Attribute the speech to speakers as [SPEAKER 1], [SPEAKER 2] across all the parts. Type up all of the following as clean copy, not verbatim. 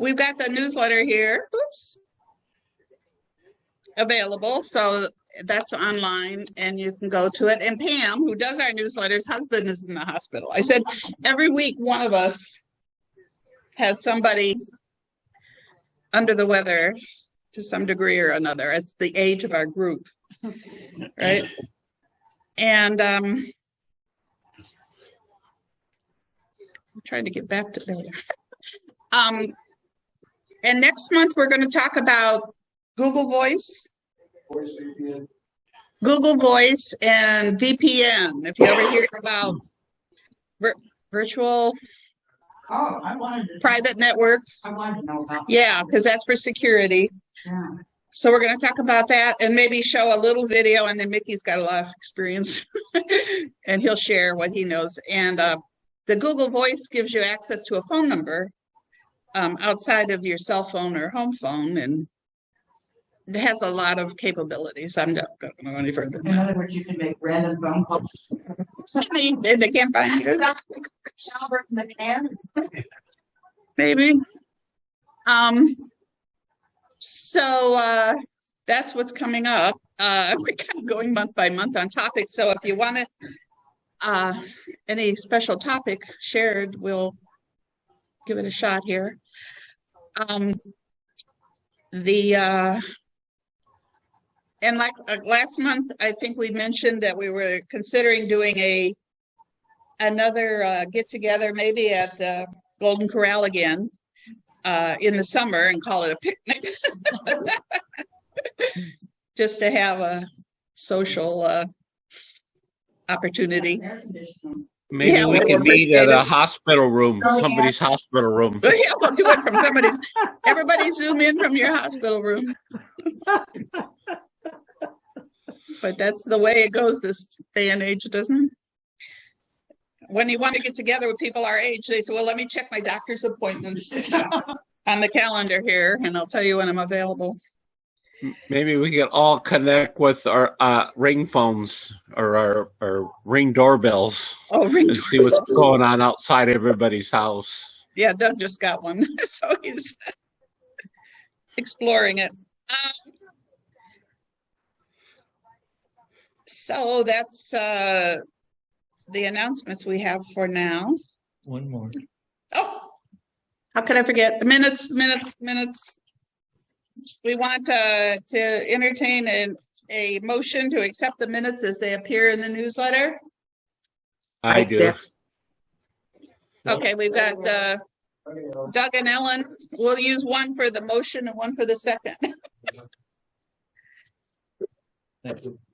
[SPEAKER 1] we've got the newsletter here. Oops. Available, so that's online and you can go to it. And Pam, who does our newsletters, husband is in the hospital. I said every week one of us has somebody under the weather to some degree or another. It's the age of our group, right? And I'm trying to get back to there. And next month we're going to talk about Google Voice and VPN. If you ever hear about virtual private network.
[SPEAKER 2] I wanted to know about that.
[SPEAKER 1] Yeah, because that's for security.
[SPEAKER 2] Yeah.
[SPEAKER 1] So we're going to talk about that and maybe show a little video, and then Mickey's got a lot of experience and he'll share what he knows. And the Google Voice gives you access to a phone number outside of your cell phone or home phone, and it has a lot of capabilities. I'm not going to go any further.
[SPEAKER 2] In other words, you can make random phone calls.
[SPEAKER 1] They can't find you.
[SPEAKER 2] Shower from the can.
[SPEAKER 1] Maybe. So that's what's coming up. We're kind of going month by month on topics. So if you want to, any special topic shared, we'll give it a shot here. And like last month, I think we mentioned that we were considering doing another get together, maybe at Golden Corral again in the summer, and call it a picnic, just to have a social opportunity.
[SPEAKER 3] Maybe we can meet at a hospital room, somebody's hospital room.
[SPEAKER 1] Yeah, we'll do it from everybody zoom in from your hospital room. But that's the way it goes this day and age, doesn't it? When you want to get together with people our age, they say, well, let me check my doctor's appointments on the calendar here, and I'll tell you when I'm available.
[SPEAKER 3] Maybe we can all connect with our ring phones or our ring doorbells and see what's going on outside everybody's house.
[SPEAKER 1] Yeah, Doug just got one, so he's exploring it. So that's the announcements we have for now.
[SPEAKER 4] One more.
[SPEAKER 1] Oh, how could I forget? The minutes. We want to entertain a motion to accept the minutes as they appear in the newsletter.
[SPEAKER 3] I do.
[SPEAKER 1] Okay, we've got Doug and Ellen. We'll use one for the motion and one for the second.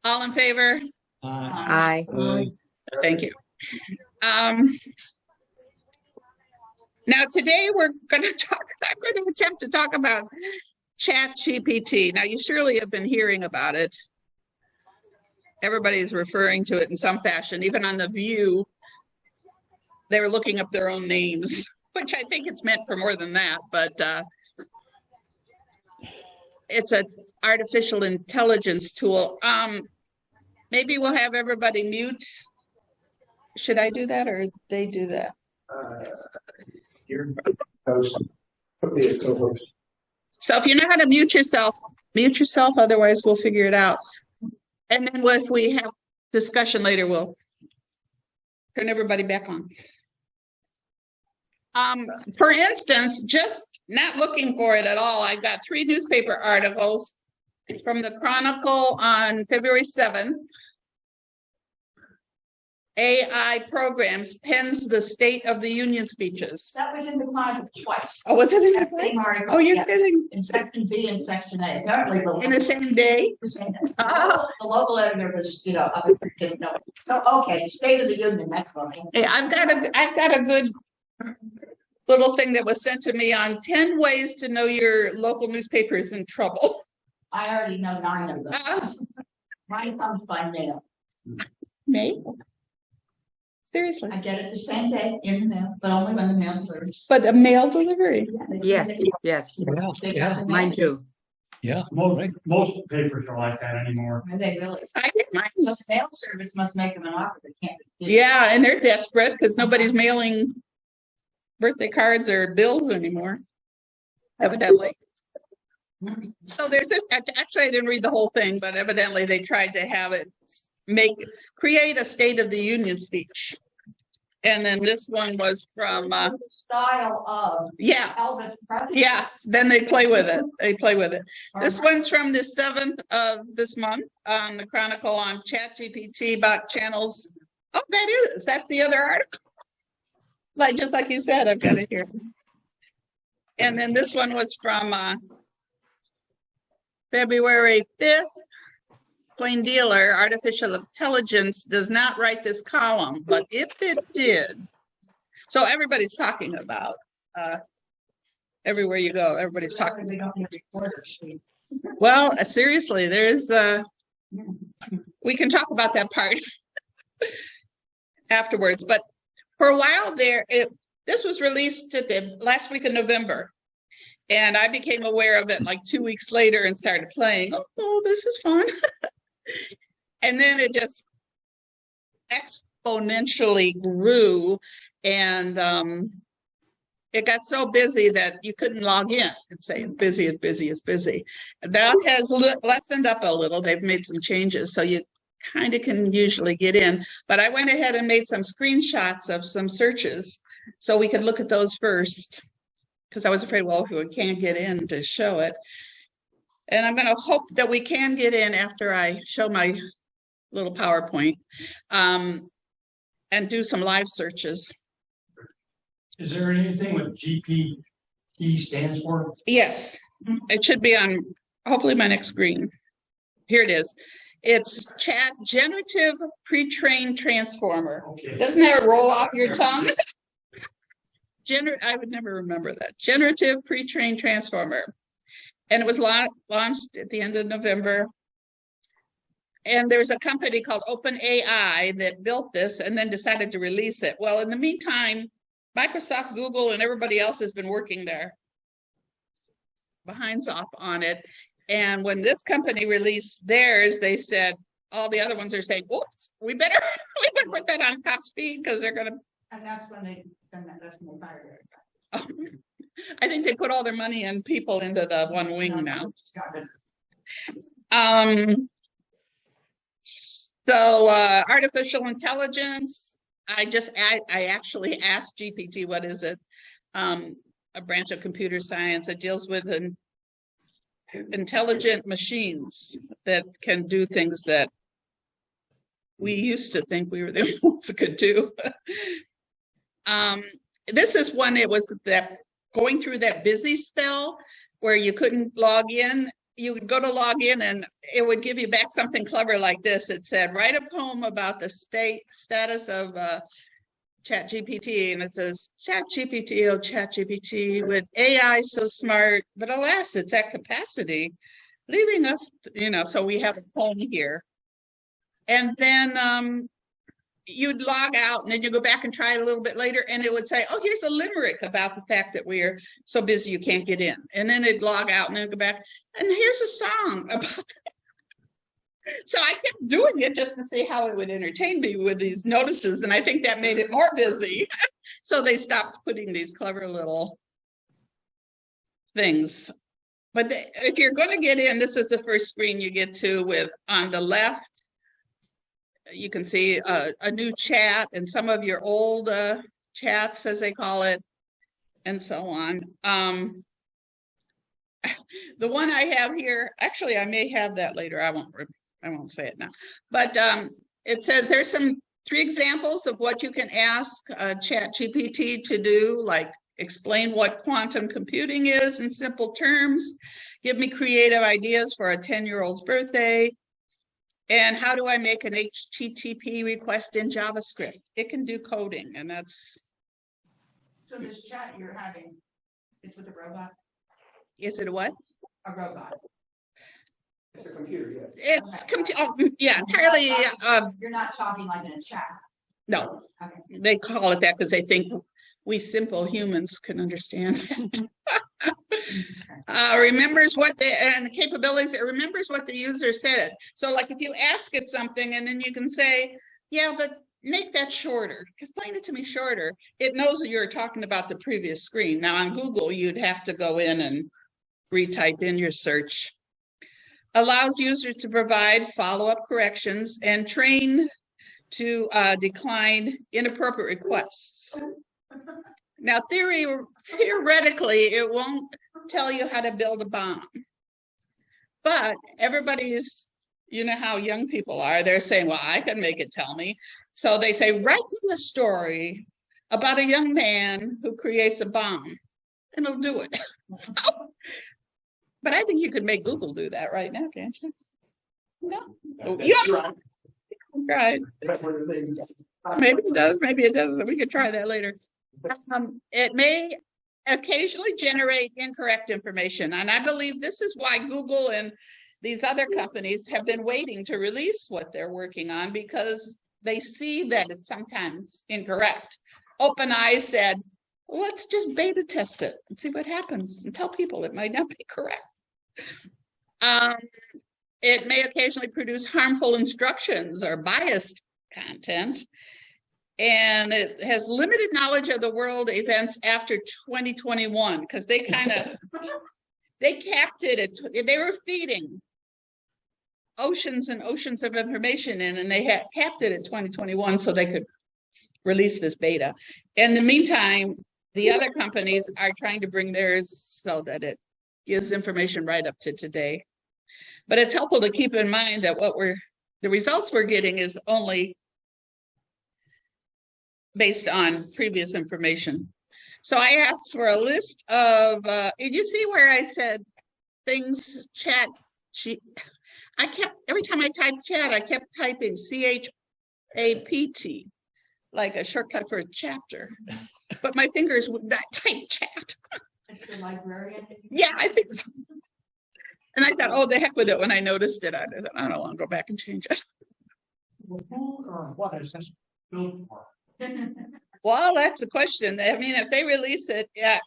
[SPEAKER 1] All in favor?
[SPEAKER 5] Aye.
[SPEAKER 1] Thank you. Now today I'm going to attempt to talk about ChatGPT. Now you surely have been hearing about it. Everybody's referring to it in some fashion. Even on The View, they were looking up their own names, which I think it's meant for more than that, but it's an artificial intelligence tool. Maybe we'll have everybody mute. Should I do that or they do that?
[SPEAKER 4] You're host. Put me a co-host.
[SPEAKER 1] So if you know how to mute yourself, otherwise we'll figure it out. And then if we have discussion later, we'll turn everybody back on. For instance, just not looking for it at all, I got 3 newspaper articles from the Chronicle on February 7th. AI programs pens the State of the Union speeches.
[SPEAKER 2] That was in the Chronicle twice.
[SPEAKER 1] Oh, was it in the twice? Oh, you're kidding.
[SPEAKER 2] In section B and section A. Apparently
[SPEAKER 1] in the same day?
[SPEAKER 2] The local editor was, up and didn't know. So, okay, State of the Union, that's funny.
[SPEAKER 1] Hey, I've got a good little thing that was sent to me on 10 ways to know your local newspaper is in trouble.
[SPEAKER 2] I already know 9 of them. Mine comes by mail.
[SPEAKER 1] Mail? Seriously?
[SPEAKER 2] I get it the same day in the mail, but only when the mail delivers.
[SPEAKER 1] But a mail delivery?
[SPEAKER 5] Yes.
[SPEAKER 4] Yeah.
[SPEAKER 5] Mine too.
[SPEAKER 4] Yeah.
[SPEAKER 6] Most papers are like that anymore.
[SPEAKER 2] Are they really?
[SPEAKER 1] I get mine.
[SPEAKER 2] So the mail service must make them an offer they can't refuse.
[SPEAKER 1] Yeah, and they're desperate because nobody's mailing birthday cards or bills anymore. evidently. So there's this, actually, I didn't read the whole thing, but evidently they tried to have it create a State of the Union speech. And then this one was from,
[SPEAKER 2] Style of
[SPEAKER 1] yeah,
[SPEAKER 2] Elvis Presley.
[SPEAKER 1] yes, then they play with it. They play with it. This one's from the 7th of this month on the Chronicle on ChatGPT about channels. Oh, that's the other article. Like, just like you said, I've got it here. And then this one was from February 5th. Plain dealer, artificial intelligence does not write this column, but if it did, so everybody's talking about everywhere you go, everybody's talking.
[SPEAKER 2] We don't need reporters.
[SPEAKER 1] Well, seriously, there's we can talk about that part afterwards, but for a while there, this was released at the last week of November. And I became aware of it like 2 weeks later and started playing. Oh, this is fun. And then it just exponentially grew, and it got so busy that you couldn't log in and say it's busy, it's busy, it's busy. That has lessened up a little. They've made some changes, so you kind of can usually get in. But I went ahead and made some screenshots of some searches so we could look at those first, because I was afraid, well, if we can't get in to show it. And I'm going to hope that we can get in after I show my little PowerPoint and do some live searches.
[SPEAKER 6] Is there anything with GPT stands for?
[SPEAKER 1] Yes, it should be on hopefully my next screen. Here it is. It's Generative Pre-trained Transformer.
[SPEAKER 6] Okay.
[SPEAKER 1] Doesn't that roll off your tongue? I would never remember that. Generative Pre-trained Transformer. And it was launched at the end of November. And there's a company called OpenAI that built this and then decided to release it. Well, in the meantime, Microsoft, Google, and everybody else has been working their behinds off on it. And when this company released theirs, they said, all the other ones are saying, whoops, we better put that on top speed because they're going to.
[SPEAKER 2] And that's when they fired it.
[SPEAKER 1] I think they put all their money and people into the one wing now. So artificial intelligence, I actually asked GPT, what is it? A branch of computer science that deals with intelligent machines that can do things that we used to think we were the only ones that could do. This is one, it was that going through that busy spell where you couldn't log in. You would go to log in and it would give you back something clever like this. It said, write a poem about the status of ChatGPT. And it says, ChatGPT, oh ChatGPT, with AI so smart, but alas, it's at capacity, leaving us, so we have a poem here. And then you'd log out and then you go back and try it a little bit later and it would say, oh, here's a limerick about the fact that we're so busy you can't get in. And then it'd log out and then go back and here's a song about that. So I kept doing it just to see how it would entertain me with these notices. And I think that made it more busy. So they stopped putting these clever little things. But if you're going to get in, this is the first screen you get to with on the left. You can see a new chat and some of your old chats, as they call it, and so on. The one I have here, actually, I may have that later. I won't say it now. But it says there's 3 examples of what you can ask ChatGPT to do, like explain what quantum computing is in simple terms, give me creative ideas for a 10-year-old's birthday, and how do I make an HTTP request in JavaScript? It can do coding, and that's.
[SPEAKER 2] So this chat you're having is with a robot?
[SPEAKER 1] Is it what?
[SPEAKER 2] A robot.
[SPEAKER 4] It's a computer, yeah.
[SPEAKER 1] It's yeah, entirely.
[SPEAKER 2] You're not talking like in a chat.
[SPEAKER 1] No,
[SPEAKER 2] Okay.
[SPEAKER 1] they call it that because they think we simple humans can understand that. Remembers what and capabilities, it remembers what the user said. So like if you ask it something and then you can say, yeah, but make that shorter. Explain it to me shorter. It knows that you're talking about the previous screen. Now on Google, you'd have to go in and retype in your search. Allows users to provide follow-up corrections and train to decline inappropriate requests. Now, theoretically, it won't tell you how to build a bomb. But everybody's, you know how young people are, they're saying, well, I can make it tell me. So they say, write me a story about a young man who creates a bomb, and it'll do it. So, but I think you could make Google do that right now, can't you? No. Yeah. Right. Maybe it does, maybe it doesn't. We could try that later. It may occasionally generate incorrect information. And I believe this is why Google and these other companies have been waiting to release what they're working on, because they see that it's sometimes incorrect. OpenAI said, well, let's just beta test it and see what happens and tell people it might not be correct. It may occasionally produce harmful instructions or biased content. And it has limited knowledge of the world events after 2021, because they kind of, they capped it at, they were feeding oceans and oceans of information in, and they had capped it at 2021 so they could release this beta. In the meantime, the other companies are trying to bring theirs so that it gives information right up to today. But it's helpful to keep in mind that the results we're getting is only based on previous information. So I asked for a list of, did you see where I said things every time I typed chat, I kept typing CHAPT, like a shortcut for a chapter. But my fingers would not type chat.
[SPEAKER 2] It's the librarian.
[SPEAKER 1] Yeah, I think so. And I thought, oh, the heck with it when I noticed it. I don't want to go back and change it.
[SPEAKER 6] Who or what is this built for?
[SPEAKER 1] Well, that's the question. I mean, if they release it, yeah,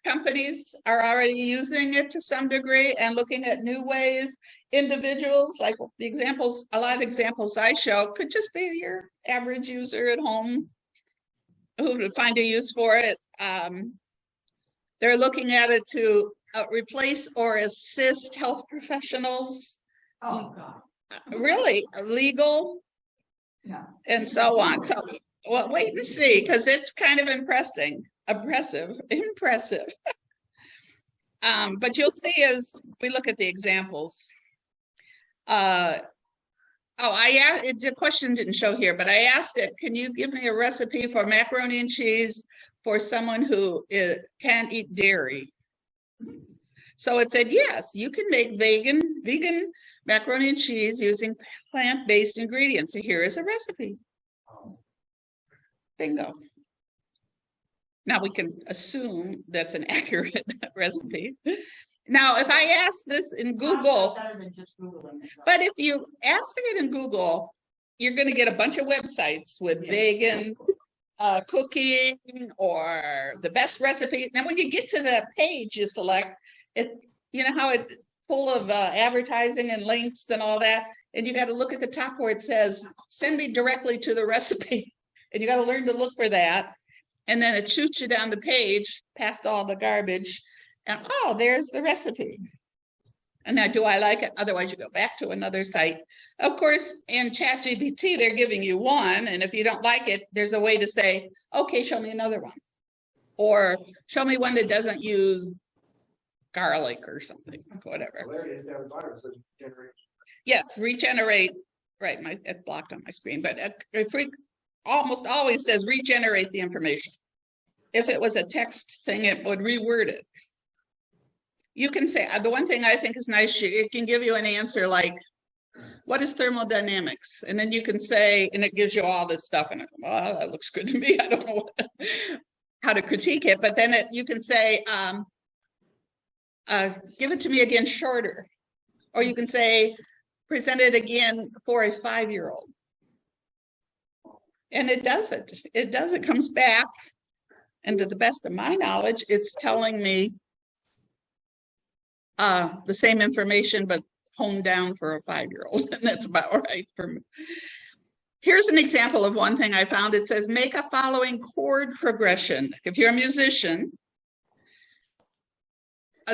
[SPEAKER 1] companies are already using it to some degree and looking at new ways. Individuals, like the examples, a lot of the examples I show could just be your average user at home who would find a use for it. They're looking at it to replace or assist health professionals.
[SPEAKER 2] Oh, God.
[SPEAKER 1] Really, legal,
[SPEAKER 2] Yeah.
[SPEAKER 1] and so on. So, well, wait and see, because it's kind of impressive. But you'll see as we look at the examples. The question didn't show here, but I asked it, can you give me a recipe for macaroni and cheese for someone who can't eat dairy? So it said, yes, you can make vegan macaroni and cheese using plant-based ingredients. So here is a recipe. Bingo. Now we can assume that's an accurate recipe. Now, if I ask this in Google,
[SPEAKER 2] Better than just Googling it.
[SPEAKER 1] but if you ask it in Google, you're going to get a bunch of websites with vegan cooking or the best recipe. Now, when you get to the page you select, it, you know how it's full of advertising and links and all that, and you got to look at the top where it says, send me directly to the recipe. And you got to learn to look for that. And then it shoots you down the page past all the garbage. And oh, there's the recipe. And now, do I like it? Otherwise, you go back to another site. Of course, in ChatGPT, they're giving you one. And if you don't like it, there's a way to say, okay, show me another one. Or show me one that doesn't use garlic or something, whatever. Yes, regenerate. Right, it's blocked on my screen, but it almost always says regenerate the information. If it was a text thing, it would reword it. You can say, the one thing I think is nice, it can give you an answer like, what is thermodynamics? And then you can say, and it gives you all this stuff, and well, that looks good to me. I don't know how to critique it, but then you can say, give it to me again shorter. Or you can say, present it again for a 5-year-old. And it does it. It does. It comes back. And to the best of my knowledge, it's telling me the same information, but honed down for a 5-year-old. And that's about right for me. Here's an example of one thing I found. It says, make a following chord progression. If you're a musician,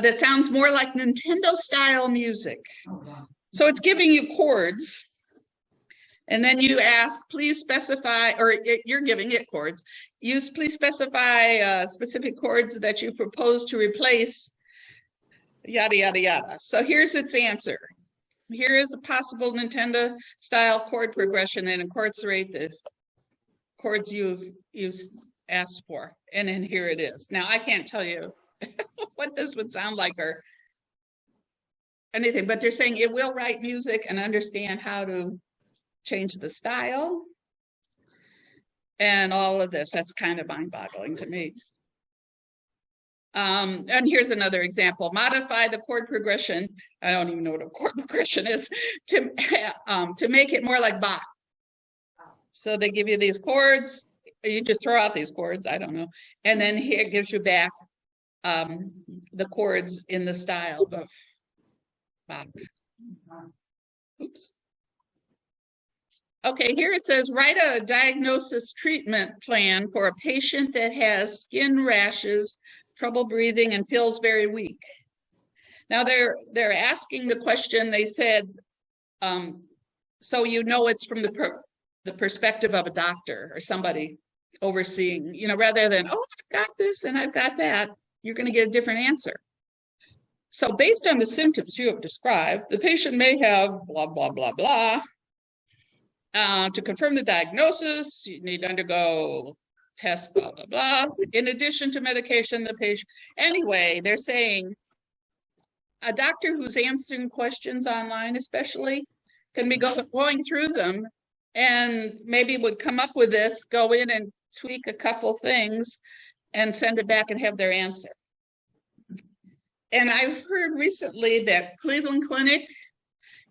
[SPEAKER 1] that sounds more like Nintendo style music.
[SPEAKER 2] Oh, wow.
[SPEAKER 1] So it's giving you chords. And then you ask, please specify, or you're giving it chords. Please specify specific chords that you propose to replace, yada, yada, yada. So here's its answer. Here is a possible Nintendo style chord progression and incorporate the chords you asked for. And then here it is. Now I can't tell you what this would sound like or anything, but they're saying it will write music and understand how to change the style and all of this. That's kind of mind-boggling to me. And here's another example. Modify the chord progression. I don't even know what a chord progression is to make it more like Bach. So they give you these chords. You just throw out these chords. I don't know. And then here it gives you back the chords in the style of Bach. Oops. Okay, here it says, write a diagnosis treatment plan for a patient that has skin rashes, trouble breathing, and feels very weak. Now they're asking the question, they said, so you know it's from the perspective of a doctor or somebody overseeing, you know, rather than, oh, I've got this and I've got that, you're going to get a different answer. So based on the symptoms you have described, the patient may have blah, blah, blah, blah. To confirm the diagnosis, you need to undergo tests, blah, blah, blah. In addition to medication, the patient, anyway, they're saying a doctor who's answering questions online, especially, can be going through them and maybe would come up with this, go in and tweak a couple things and send it back and have their answer. And I've heard recently that Cleveland Clinic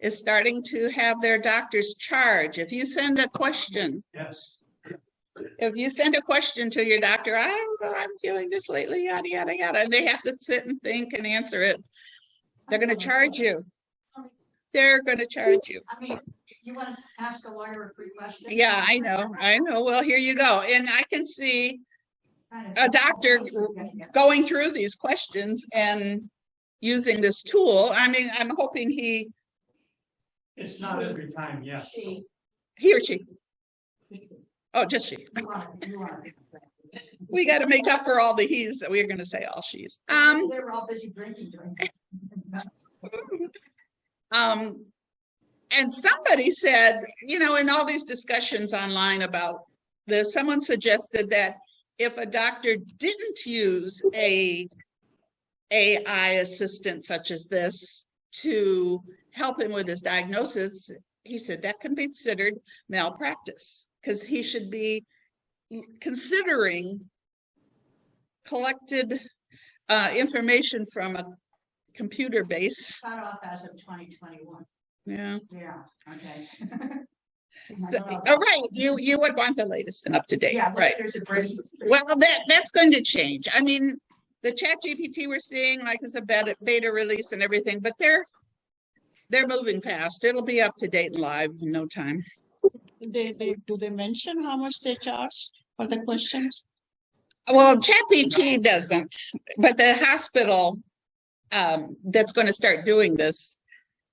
[SPEAKER 1] is starting to have their doctors charge. If you send a question,
[SPEAKER 6] Yes.
[SPEAKER 1] if you send a question to your doctor, I'm feeling this lately, yada, yada, yada, and they have to sit and think and answer it. They're going to charge you. They're going to charge you.
[SPEAKER 2] I mean, you want to ask a lawyer a free question?
[SPEAKER 1] Yeah, I know. Well, here you go. And I can see a doctor going through these questions and using this tool. I mean, I'm hoping
[SPEAKER 6] It's not every time, yes.
[SPEAKER 1] he or she. Oh, just she. We got to make up for all the he's that we're going to say all she's.
[SPEAKER 2] They were all busy drinking during that.
[SPEAKER 1] And somebody said, you know, in all these discussions online about this, someone suggested that if a doctor didn't use a AI assistant such as this to help him with his diagnosis, he said that can be considered malpractice because he should be considering collected information from a computer base.
[SPEAKER 2] Cut off as of 2021.
[SPEAKER 1] Yeah.
[SPEAKER 2] Yeah, okay.
[SPEAKER 1] Oh, right. You would want the latest and up to date.
[SPEAKER 2] Yeah, but
[SPEAKER 1] Right.
[SPEAKER 2] there's a break.
[SPEAKER 1] Well, that's going to change. I mean, the ChatGPT we're seeing, like, is a beta release and everything, but they're moving fast. It'll be up to date and live in no time.
[SPEAKER 5] Do they mention how much they charge for the questions?
[SPEAKER 1] Well, ChatGPT doesn't, but the hospital that's going to start doing this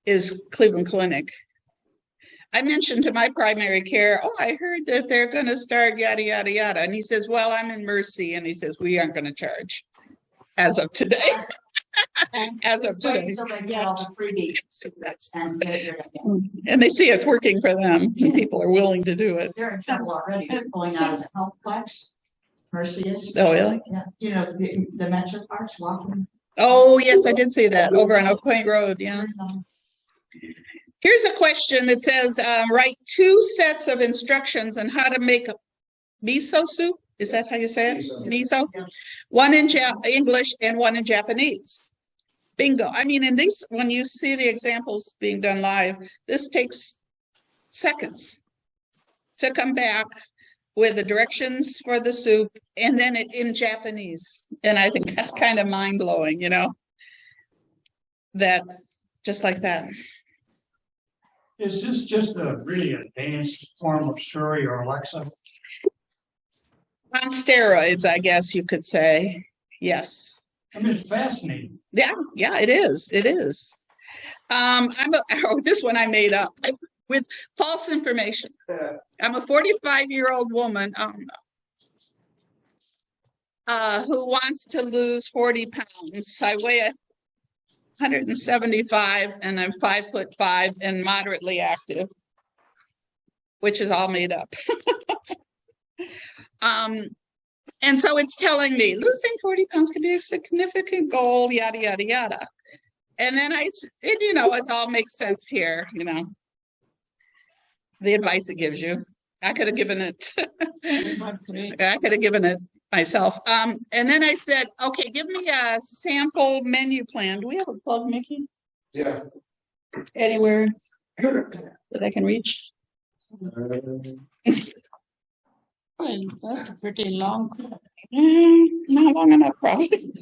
[SPEAKER 1] is Cleveland Clinic. I mentioned to my primary care, oh, I heard that they're going to start yada, yada, yada. And he says, well, I'm in Mercy. And he says, we aren't going to charge as of today. As of today.
[SPEAKER 2] Until they get all the freebies and
[SPEAKER 1] And they see it's working for them. And people are willing to do it.
[SPEAKER 2] they're in trouble already. They're pulling out of the health flex. Mercy is.
[SPEAKER 1] Oh, really?
[SPEAKER 2] Yeah, you know, the dementia parks walking.
[SPEAKER 1] Oh, yes, I did see that over on Oak Point Road. Yeah. Here's a question that says, write 2 sets of instructions on how to make a miso soup. Is that how you say it? Miso? One in English and one in Japanese. Bingo. I mean, in these, when you see the examples being done live, this takes seconds to come back with the directions for the soup and then in Japanese. And I think that's kind of mind-blowing, you know, that just like that.
[SPEAKER 6] Is this just a really advanced form of Siri or Alexa?
[SPEAKER 1] On steroids, I guess you could say. Yes.
[SPEAKER 6] I mean, it's fascinating.
[SPEAKER 1] Yeah, it is. It is. This one I made up with false information. I'm a 45-year-old woman who wants to lose 40 pounds. I weigh 175 and I'm 5'5" and moderately active, which is all made up. And so it's telling me losing 40 pounds can be a significant goal, yada, yada, yada. And then it all makes sense here, the advice it gives you. I could have given it. I could have given it myself. And then I said, okay, give me a sample menu plan. Do we have a plug, Mickey?
[SPEAKER 4] Yeah.
[SPEAKER 1] Anywhere that I can reach?
[SPEAKER 5] Well, that's a pretty long.
[SPEAKER 1] Not long enough, probably.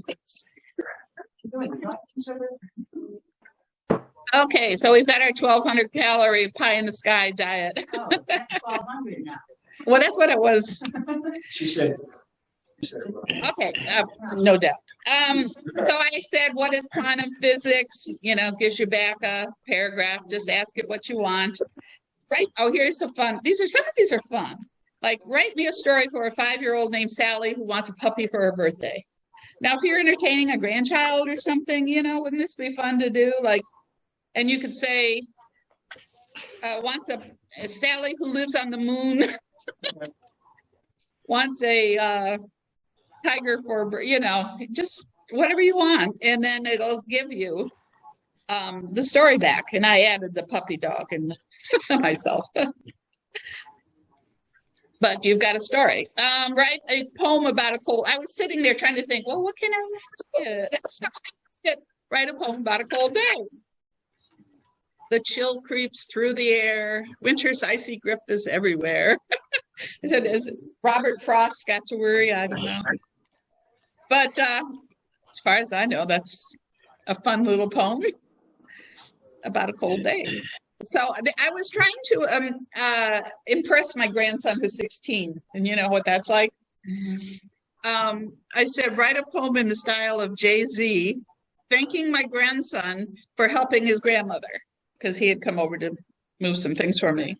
[SPEAKER 1] Okay, so we've got our 1,200 calorie pie in the sky diet.
[SPEAKER 2] Oh, that's 1,200 now.
[SPEAKER 1] Well, that's what it was.
[SPEAKER 4] She said.
[SPEAKER 1] Okay, no doubt. So I said, what is quantum physics? Gives you back a paragraph. Just ask it what you want. Right? Oh, here's some fun. Some of these are fun. Like, write me a story for a 5-year-old named Sally who wants a puppy for her birthday. Now, if you're entertaining a grandchild or something, wouldn't this be fun to do? Like, and you could say, wants a Sally who lives on the moon, wants a tiger for, just whatever you want. And then it'll give you the story back. And I added the puppy dog and myself. But you've got a story. Write a poem about a cold. I was sitting there trying to think, well, what can I ask it? So I said, write a poem about a cold day. The chill creeps through the air. Winter's icy grip is everywhere. I said, as Robert Frost got to worry, I don't know. But as far as I know, that's a fun little poem about a cold day. So I was trying to impress my grandson who's 16, and you know what that's like. I said, write a poem in the style of Jay-Z, thanking my grandson for helping his grandmother because he had come over to move some things for me.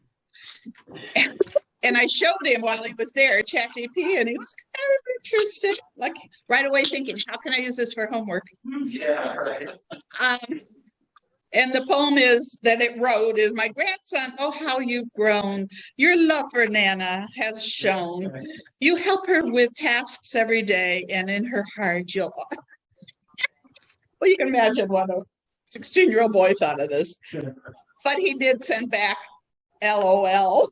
[SPEAKER 1] And I showed him while he was there, ChatGPT, and he was kind of interested, like right away thinking, how can I use this for homework?
[SPEAKER 4] Yeah, right.
[SPEAKER 1] And the poem is my grandson, oh, how you've grown. Your love for Nana has shown. You help her with tasks every day, and in her heart, you'll. Well, you can imagine what a 16-year-old boy thought of this. But he did send back LOL.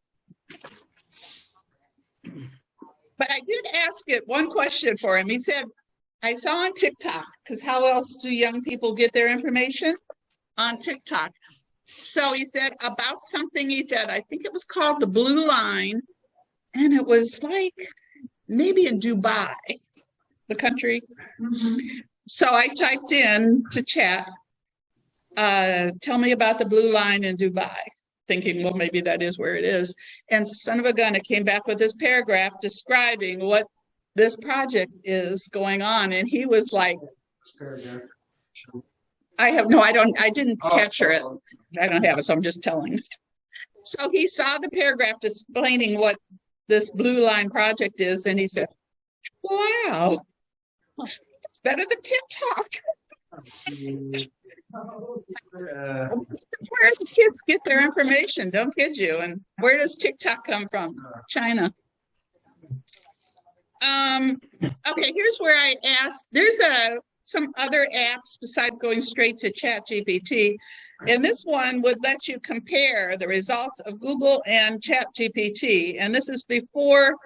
[SPEAKER 1] But I did ask it one question for him. He said, I saw on TikTok, because how else do young people get their information? On TikTok. So he said about something he said, I think it was called the Blue Line, and it was like maybe in Dubai, the country. So I typed in to chat, tell me about the Blue Line in Dubai, thinking, well, maybe that is where it is. And son of a gun, it came back with this paragraph describing what this project is going on. And he was like, I didn't capture it. I don't have it, so I'm just telling. So he saw the paragraph explaining what this Blue Line project is, and he said, wow, it's better than TikTok. Where do the kids get their information? Don't kid you. And where does TikTok come from? China. Okay, here's where I asked, there's some other apps besides going straight to ChatGPT. And this one would let you compare the results of Google and ChatGPT. And this is before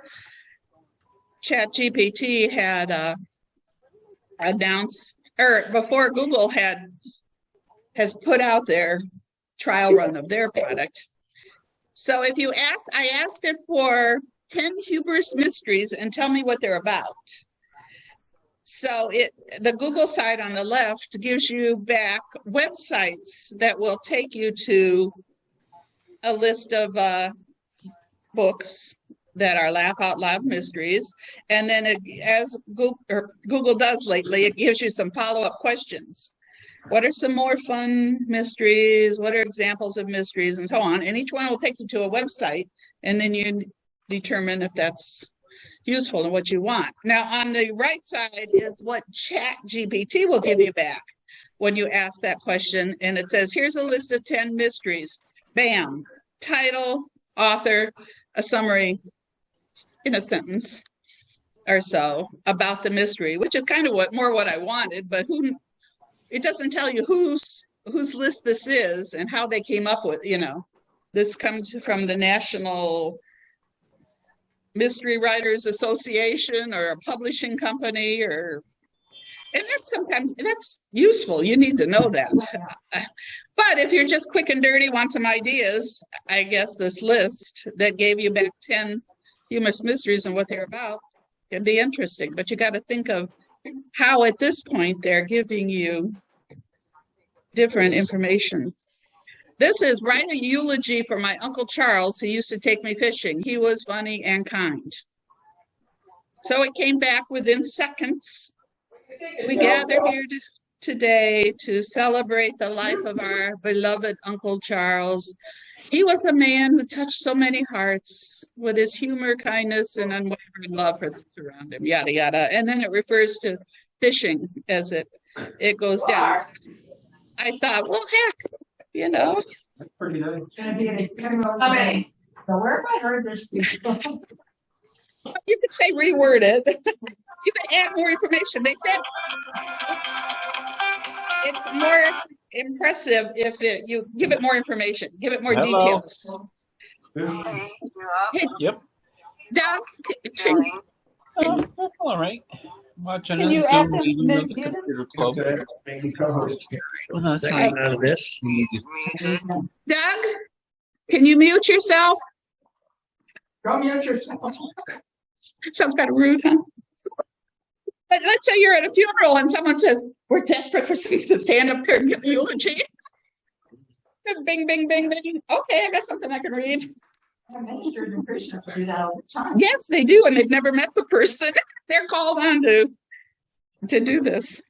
[SPEAKER 1] ChatGPT had announced, or before Google has put out their trial run of their product. So if you I asked it for 10 hubris mysteries and tell me what they're about. So the Google side on the left gives you back websites that will take you to a list of books that are laugh out loud mysteries, and then as Google does lately, it gives you some follow-up questions. What are some more fun mysteries? What are examples of mysteries, and so on? And each one will take you to a website, and then you determine if that's useful and what you want. Now, on the right side is what ChatGPT will give you back when you ask that question, and it says, here's a list of 10 mysteries. Bam, title, author, a summary in a sentence or so about the mystery, which is kind of what I wanted, but it doesn't tell you whose list this is and how they came up with, this comes from the National Mystery Writers Association or a publishing company, and that's useful. You need to know that. But if you're just quick and dirty, want some ideas, I guess this list that gave you back 10 humorous mysteries and what they're about can be interesting. But you got to think of how at this point they're giving you different information. This is write a eulogy for my Uncle Charles, who used to take me fishing. He was funny and kind. So it came back within seconds. We gather here today to celebrate the life of our beloved Uncle Charles. He was a man who touched so many hearts with his humor, kindness, and unwavering love for those around him, yada, yada. And then it refers to fishing as it goes down. I thought, well, heck,
[SPEAKER 4] That's pretty nice.
[SPEAKER 2] Gonna be an experiment. So where have I heard this before?
[SPEAKER 1] You could say reword it. You can add more information. They said it's more impressive if you give it more information, give it more details. Hey,
[SPEAKER 3] Yep.
[SPEAKER 1] Doug,
[SPEAKER 3] That's all right. Watching
[SPEAKER 5] Can you
[SPEAKER 3] this
[SPEAKER 5] add
[SPEAKER 3] Zoom
[SPEAKER 5] this
[SPEAKER 3] meeting with the
[SPEAKER 5] mid-muted?
[SPEAKER 3] computer closed.
[SPEAKER 4] Okay, maybe co-host.
[SPEAKER 3] Well, no, that's fine. Out of this.
[SPEAKER 1] Doug, can you mute yourself?
[SPEAKER 2] Go mute yourself.
[SPEAKER 1] Sounds kind of rude, huh? But let's say you're at a funeral and someone says, we're desperate for someone to stand up here and give a eulogy. Bing, bing, bing, bing. Okay, I got something I can read.
[SPEAKER 2] Ministers and Christians do that all the time.
[SPEAKER 1] Yes, they do, and they've never met the person. They're called on to do this.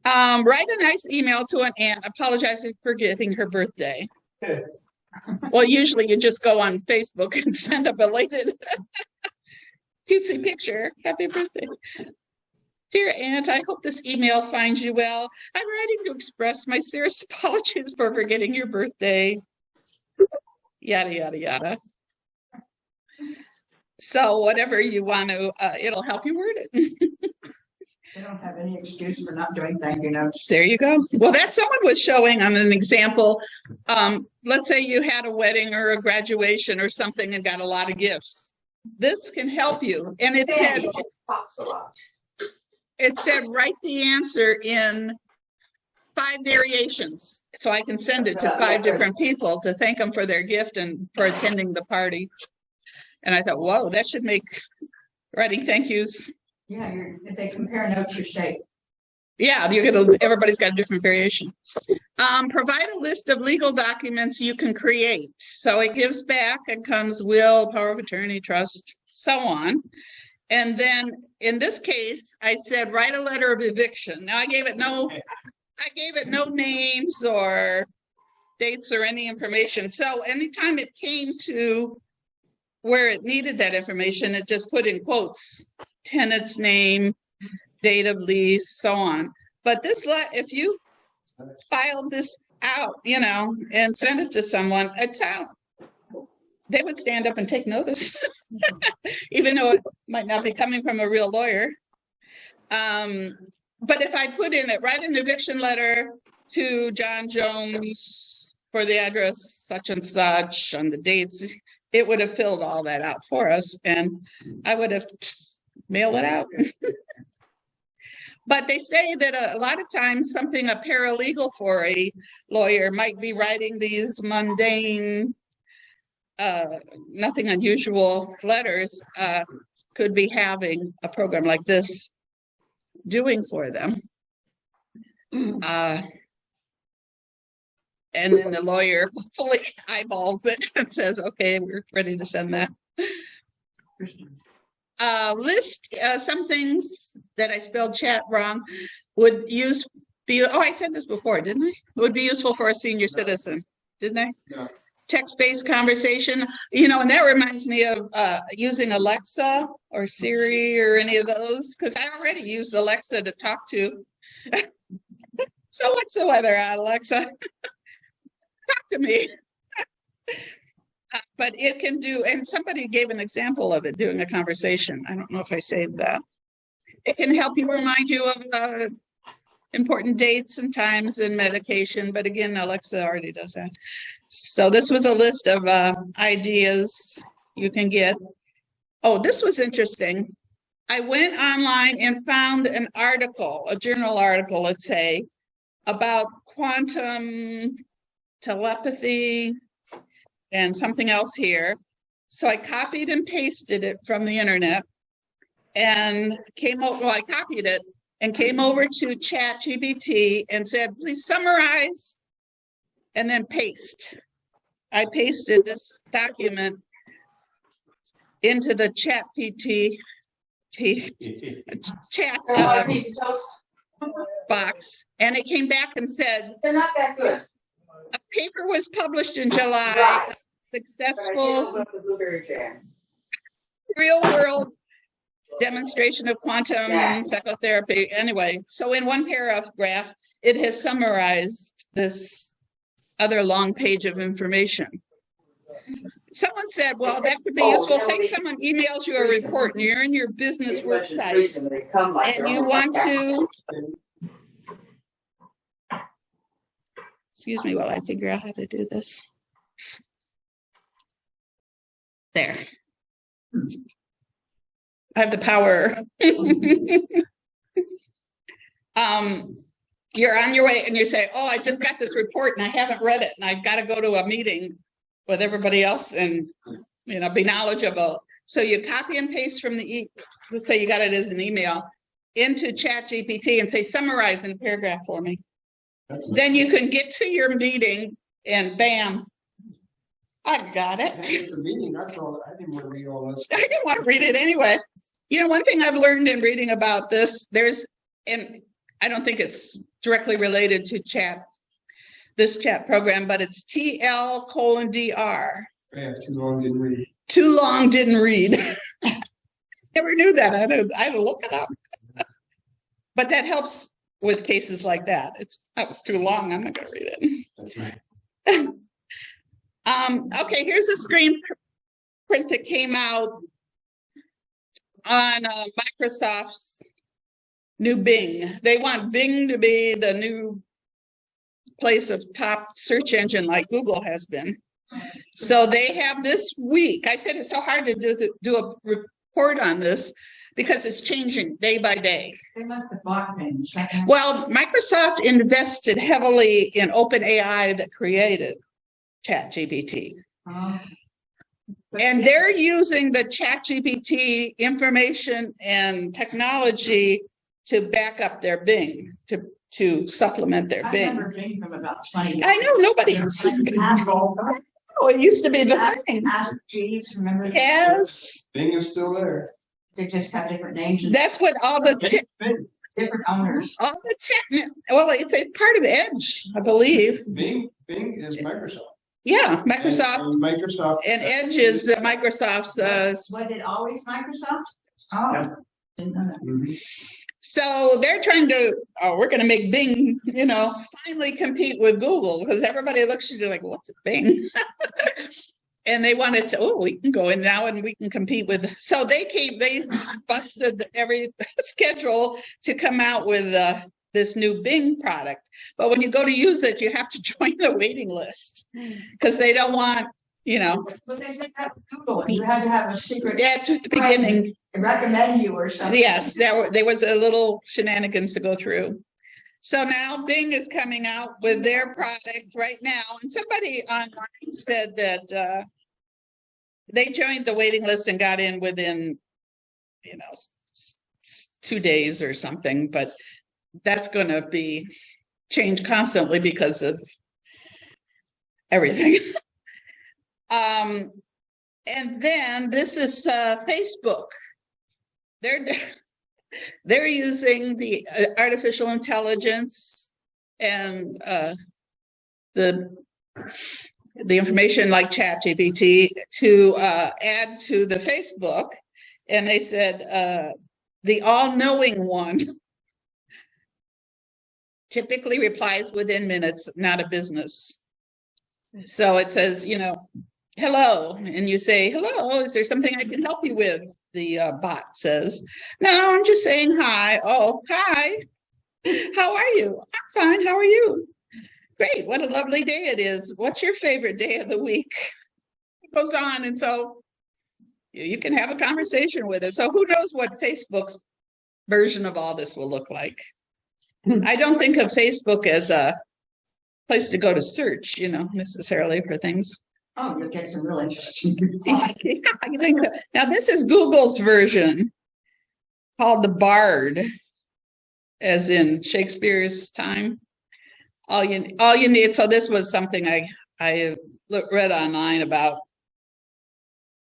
[SPEAKER 1] Write a nice email to an aunt apologizing for forgetting her birthday. Well, usually you just go on Facebook and send a belated cutesy picture. Happy birthday. Dear Aunt, I hope this email finds you well. I'm writing to express my serious apologies for forgetting your birthday. Yada, yada, yada. So whatever you want to, it'll help you word it.
[SPEAKER 2] They don't have any excuse for not doing thank you notes.
[SPEAKER 1] There you go. Well, that someone was showing on an example. Let's say you had a wedding or a graduation or something and got a lot of gifts. This can help you. And it said write the answer in 5 variations. So I can send it to 5 different people to thank them for their gift and for attending the party. And I thought, whoa, that should make writing thank yous.
[SPEAKER 2] Yeah, if they compare notes, you're safe.
[SPEAKER 1] Yeah, everybody's got a different variation. Provide a list of legal documents you can create. So it gives back, it comes will, power of attorney, trust, so on. And then in this case, I said, write a letter of eviction. Now I gave it no names or dates or any information. So anytime it came to where it needed that information, it just put in quotes, tenant's name, date of lease, so on. But this, if you filed this out, and sent it to someone, they would stand up and take notice, even though it might not be coming from a real lawyer. But if I put in it, write an eviction letter to John Jones for the address such and such on the dates, it would have filled all that out for us, and I would have mailed it out. But they say that a lot of times a paralegal for a lawyer might be writing these mundane, nothing unusual letters, could be having a program like this doing for them. And then the lawyer fully eyeballs it and says, okay, we're ready to send that. List some things that I spelled chat wrong would I said this before, didn't I? Would be useful for a senior citizen, didn't I?
[SPEAKER 4] No.
[SPEAKER 1] Text-based conversation, and that reminds me of using Alexa or Siri or any of those, because I already use Alexa to talk to. So what's the weather out, Alexa? Talk to me. But it can do, and somebody gave an example of it doing a conversation. I don't know if I saved that. It can help you remind you of important dates and times and medication. But again, Alexa already does that. So this was a list of ideas you can get. Oh, this was interesting. I went online and found an article, a journal article, let's say, about quantum telepathy and something else here. So I copied and pasted it from the internet and I copied it and came over to ChatGPT and said, please summarize and then paste. I pasted this document into the ChatGPT chat box, and it came back and said,
[SPEAKER 7] They're not that good.
[SPEAKER 1] a paper was published in July,
[SPEAKER 7] Right.
[SPEAKER 1] successful real world demonstration of quantum psychotherapy. Anyway, so in one paragraph, it has summarized this other long page of information. Someone said, well, that could be useful. Say someone emails you a report and you're in your business work site and you want to, excuse me while I figure out how to do this. There. I have the power. You're on your way and you say, oh, I just got this report and I haven't read it and I've got to go to a meeting with everybody else and, be knowledgeable. So you copy and paste from let's say you got it as an email, into ChatGPT and say, summarize in a paragraph for me. Then you can get to your meeting and bam, I got it.
[SPEAKER 4] The meeting, I didn't want to read all this.
[SPEAKER 1] I didn't want to read it anyway. One thing I've learned in reading about this, and I don't think it's directly related to this chat program, but it's TL:DR.
[SPEAKER 4] Yeah, too long didn't read.
[SPEAKER 1] Too long didn't read. Never knew that. I had to look it up. But that helps with cases like that. That was too long. I'm not going to read it.
[SPEAKER 4] That's right.
[SPEAKER 1] Okay, here's a screen print that came out on Microsoft's new Bing. They want Bing to be the new place of top search engine like Google has been. So they have this week. I said it's so hard to do a report on this because it's changing day by day.
[SPEAKER 2] They must have bought things.
[SPEAKER 1] Well, Microsoft invested heavily in OpenAI that created ChatGPT. And they're using the ChatGPT information and technology to back up their Bing, to supplement their
[SPEAKER 2] I
[SPEAKER 1] Bing.
[SPEAKER 2] remember Bing from about 20 years.
[SPEAKER 1] I know nobody uses Bing. Oh, it used to be the thing.
[SPEAKER 2] Ask Jeeves, remember?
[SPEAKER 1] Yes,
[SPEAKER 4] Bing is still there.
[SPEAKER 2] They just have different names and
[SPEAKER 1] that's what all the
[SPEAKER 4] Bing,
[SPEAKER 2] different owners.
[SPEAKER 1] well, it's a part of Edge, I believe.
[SPEAKER 4] Bing is Microsoft.
[SPEAKER 1] Yeah, Microsoft.
[SPEAKER 4] And Microsoft.
[SPEAKER 1] And Edge is the Microsoft's.
[SPEAKER 2] Was it always Microsoft? Oh.
[SPEAKER 4] Yeah.
[SPEAKER 2] Didn't know that.
[SPEAKER 4] Mhm.
[SPEAKER 1] So they're trying to, we're going to make Bing, finally compete with Google, because everybody looks at you like, what's a Bing? And they wanted to, we can go in now and we can compete with. So they busted every schedule to come out with this new Bing product. But when you go to use it, you have to join the waiting list because they don't want,
[SPEAKER 2] But they did that with Google. You had to have a secret.
[SPEAKER 1] at the beginning.
[SPEAKER 2] Recommend you or something.
[SPEAKER 1] Yes, there was a little shenanigans to go through. So now Bing is coming out with their product right now. And somebody online said that they joined the waiting list and got in within, 2 days or something. But that's going to be changed constantly because of everything. And then this is Facebook. They're using the artificial intelligence and the information like ChatGPT to add to the Facebook. And they said the all-knowing one typically replies within minutes, not a business. So it says, you know, hello, and you say, hello, is there something I can help you with? The bot says, no, I'm just saying hi. Oh, hi. How are you? I'm fine. How are you? Great. What a lovely day it is. What's your favorite day of the week? It goes on. And so you can have a conversation with it. So who knows what Facebook's version of all this will look like? I don't think of Facebook as a place to go to search, you know, necessarily for things.
[SPEAKER 2] Oh, you'll get some real interesting.
[SPEAKER 1] I think now this is Google's version called the Bard, as in Shakespeare's time. All you need. So this was something I read online about.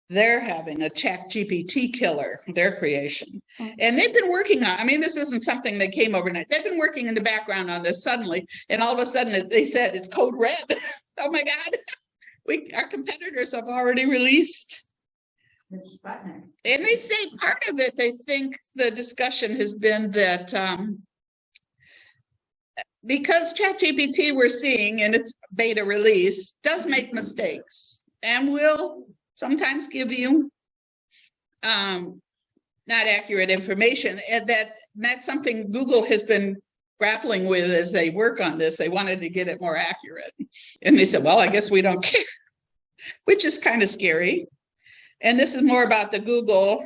[SPEAKER 1] They're having a ChatGPT killer, their creation, and they've been working on. I mean, this isn't something that came overnight. They've been working in the background on this suddenly, and all of a sudden they said it's code red. Oh my God. Our competitors have already released. And they say part of it, they think the discussion has been that because ChatGPT we're seeing in its beta release does make mistakes and will sometimes give you not accurate information. And that's something Google has been grappling with as they work on this. They wanted to get it more accurate. And they said, well, I guess we don't care, which is kind of scary. And this is more about the Google.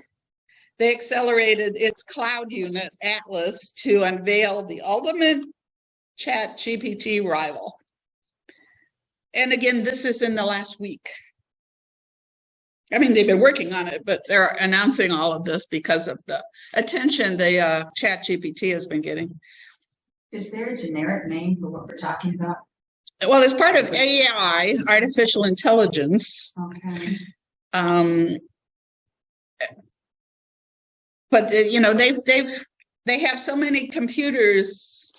[SPEAKER 1] They accelerated its cloud unit, Atlas, to unveil the ultimate ChatGPT rival. And again, this is in the last week. I mean, they've been working on it, but they're announcing all of this because of the attention the ChatGPT has been getting.
[SPEAKER 2] Is there a generic name for what we're talking about?
[SPEAKER 1] Well, it's part of AI, artificial intelligence.
[SPEAKER 2] Okay.
[SPEAKER 1] But you know, they have so many computers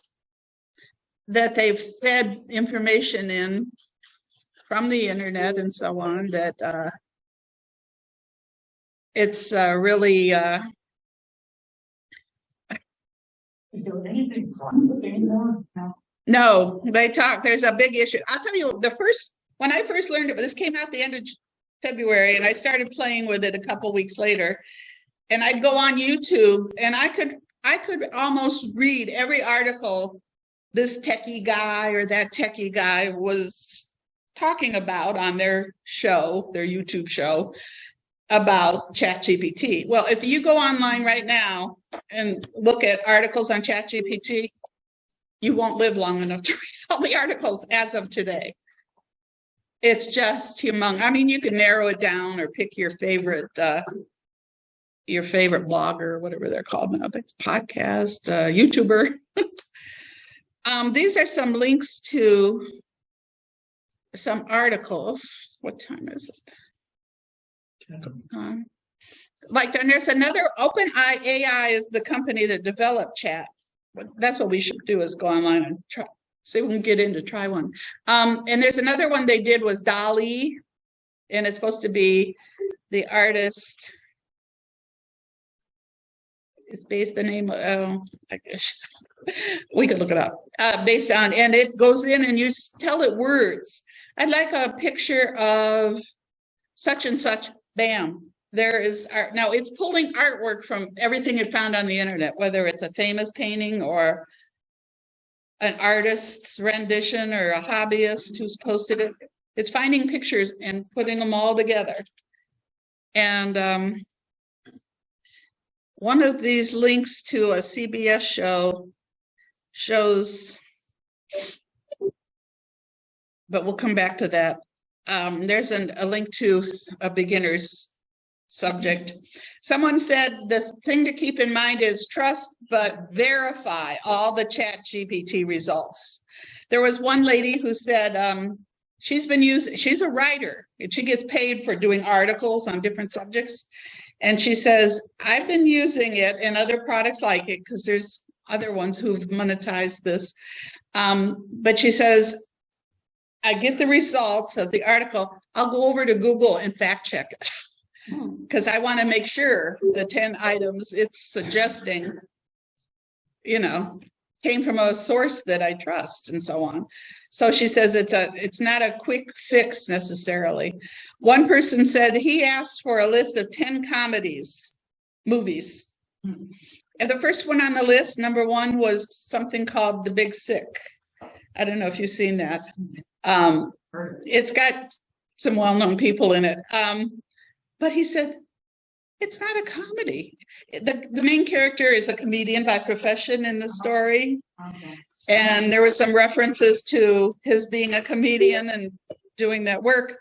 [SPEAKER 1] that they've fed information in from the internet and so on that it's really
[SPEAKER 6] Is anything private anymore?
[SPEAKER 1] no, they talk. There's a big issue. I'll tell you, when I first learned it, this came out the end of February, and I started playing with it a couple weeks later. And I'd go on YouTube, and I could almost read every article this techie guy or that techie guy was talking about on their show, their YouTube show, about ChatGPT. Well, if you go online right now and look at articles on ChatGPT, you won't live long enough to read all the articles as of today. It's just humongous. I mean, you can narrow it down or pick your favorite blogger, whatever they're called now. It's podcast, YouTuber. These are some links to some articles. What time is it? Like, and there's another OpenAI is the company that developed Chat. That's what we should do, is go online and try, see if we can get in to try one. And there's another one they did was DALL-E, and it's supposed to be the artist. It's based the name of, I guess we could look it up, based on, and it goes in and you tell it words. I'd like a picture of such and such, bam. There is art. Now it's pulling artwork from everything it found on the internet, whether it's a famous painting or an artist's rendition or a hobbyist who's posted it. It's finding pictures and putting them all together. And one of these links to a CBS show shows, but we'll come back to that. There's a link to a beginner's subject. Someone said the thing to keep in mind is trust but verify all the ChatGPT results. There was one lady who said she's a writer, and she gets paid for doing articles on different subjects. And she says, I've been using it and other products like it, because there's other ones who've monetized this. But she says, I get the results of the article. I'll go over to Google and fact check it, because I want to make sure the 10 items it's suggesting, came from a source that I trust, and so on. So she says it's not a quick fix necessarily. One person said he asked for a list of 10 movies. And the first one on the list, number 1, was something called The Big Sick. I don't know if you've seen that. It's got some well-known people in it. But he said, it's not a comedy. The main character is a comedian by profession in the story.
[SPEAKER 2] Okay.
[SPEAKER 1] And there were some references to his being a comedian and doing that work.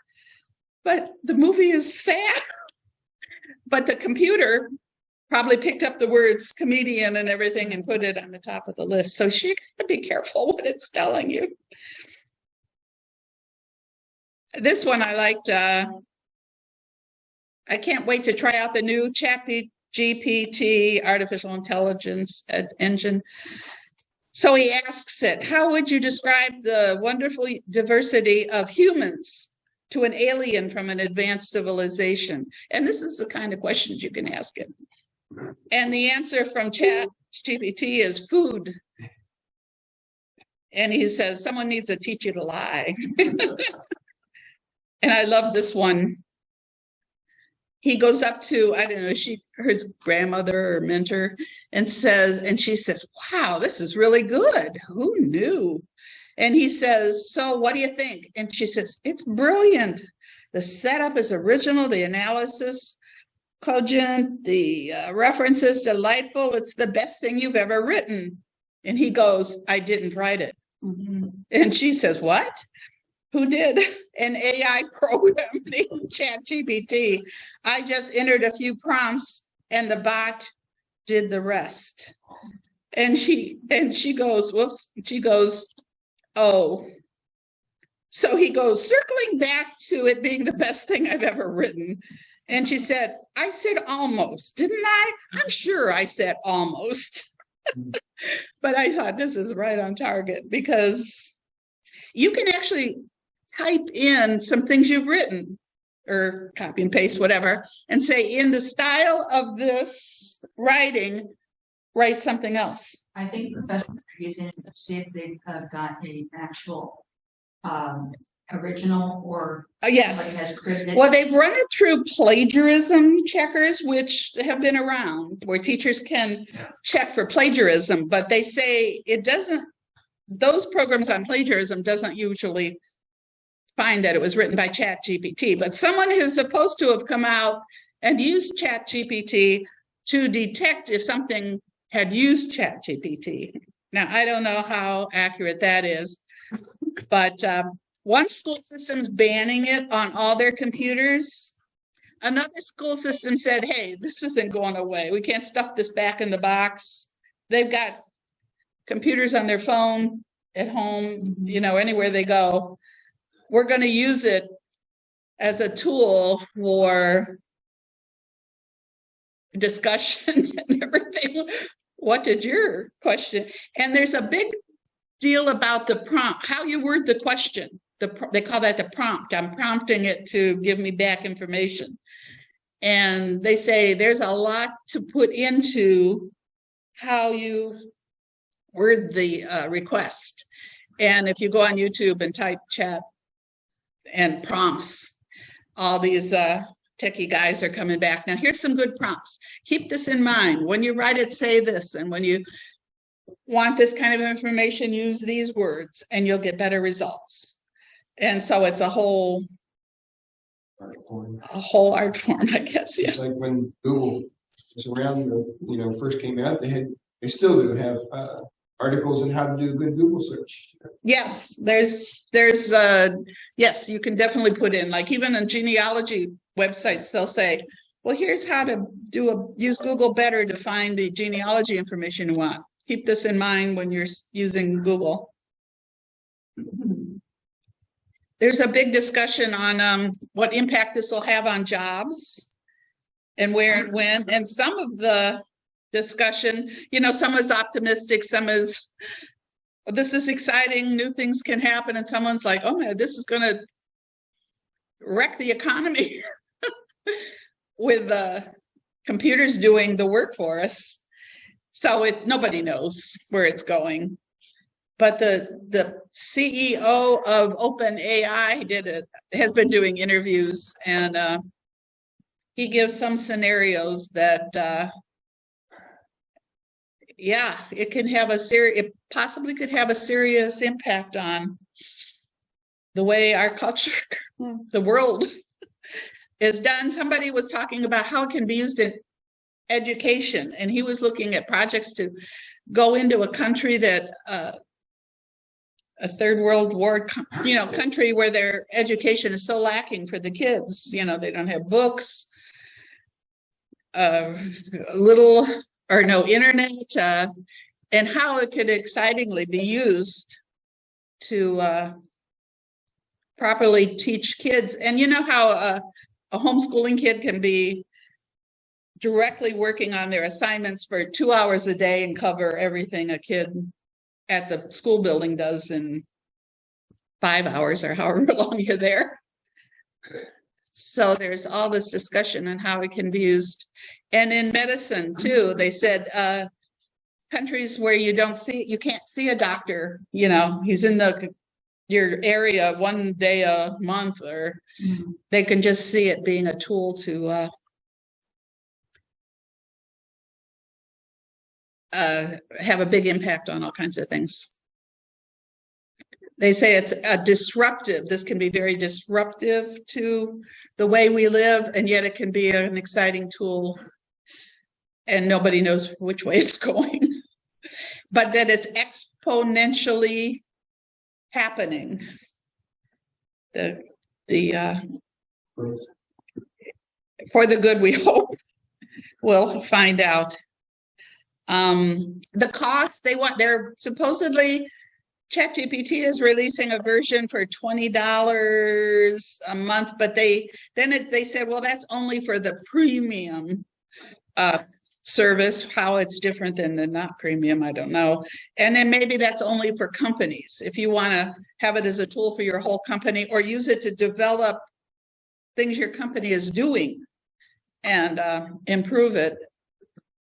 [SPEAKER 1] But the movie is sad. But the computer probably picked up the words comedian and everything and put it on the top of the list. So she got to be careful what it's telling you. This one I liked. I can't wait to try out the new ChatGPT artificial intelligence engine. So he asks it, how would you describe the wonderful diversity of humans to an alien from an advanced civilization? And this is the kind of questions you can ask it. And the answer from ChatGPT is food. And he says, someone needs to teach you to lie. And I love this one. He goes up to, I don't know, his grandmother or mentor, and she says, wow, this is really good. Who knew? And he says, so what do you think? And she says, it's brilliant. The setup is original, the analysis cogent, the references delightful. It's the best thing you've ever written. And he goes, I didn't write it. Mm-hmm. And she says, what? Who did? An AI program named ChatGPT. I just entered a few prompts and the bot did the rest. And she goes, whoops. She goes, oh. So he goes, circling back to it being the best thing I've ever written. And she said, I said almost, didn't I? I'm sure I said almost. But I thought this is right on target, because you can actually type in some things you've written or copy and paste, whatever, and say, in the style of this writing, write something else.
[SPEAKER 2] I think professors are using it to see if they've got an actual original or
[SPEAKER 1] yes.
[SPEAKER 2] Has created.
[SPEAKER 1] Well, they've run it through plagiarism checkers, which have been around, where teachers can check for plagiarism, but they say it doesn't, those programs on plagiarism doesn't usually find that it was written by ChatGPT, but someone is supposed to have come out and used ChatGPT to detect if something had used ChatGPT. Now, I don't know how accurate that is, but one school system's banning it on all their computers. Another school system said, hey, this isn't going away. We can't stuff this back in the box. They've got computers on their phone at home, anywhere they go. We're going to use it as a tool for discussion and everything. What did your question? And there's a big deal about the prompt, how you word the question. They call that the prompt. I'm prompting it to give me back information. And they say there's a lot to put into how you word the request. And if you go on YouTube and type chat and prompts, all these techie guys are coming back. Now, here's some good prompts. Keep this in mind. When you write it, say this. And when you want this kind of information, use these words, and you'll get better results. And so it's a whole art form, I guess. Yeah.
[SPEAKER 4] It's like when Google was around, first came out, they still do have articles on how to do a good Google search.
[SPEAKER 1] Yes, there's yes, you can definitely put in, like, even on genealogy websites, they'll say, well, here's how to use Google better to find the genealogy information you want. Keep this in mind when you're using Google. there's a big discussion on what impact this will have on jobs and where and when. And some of the discussion, you know, some is optimistic, some is, this is exciting, new things can happen. And someone's like, oh man, this is going to wreck the economy with computers doing the work for us. So nobody knows where it's going. But the CEO of OpenAI has been doing interviews, and he gives some scenarios that yeah, it possibly could have a serious impact on the way our culture, the world is done. Somebody was talking about how it can be used in education, and he was looking at projects to go into a country that a third world war, country where their education is so lacking for the kids. You know, they don't have books, little or no internet, and how it could excitingly be used to properly teach kids. And you know how a homeschooling kid can be directly working on their assignments for 2 hours a day and cover everything a kid at the school building does in 5 hours or however long you're there. So there's all this discussion on how it can be used. And in medicine too, they said countries where you can't see a doctor, you know, he's in your area 1 day a month, or they can just see it being a tool to have a big impact on all kinds of things. They say it's this can be very disruptive to the way we live, and yet it can be an exciting tool, and nobody knows which way it's going. But that it's exponentially happening. For the good, we hope. We'll find out. The cost they're supposedly, ChatGPT is releasing a version for $20 a month, but they said, well, that's only for the premium service. How it's different than the not premium, I don't know. And then maybe that's only for companies. If you want to have it as a tool for your whole company, or use it to develop things your company is doing and improve it,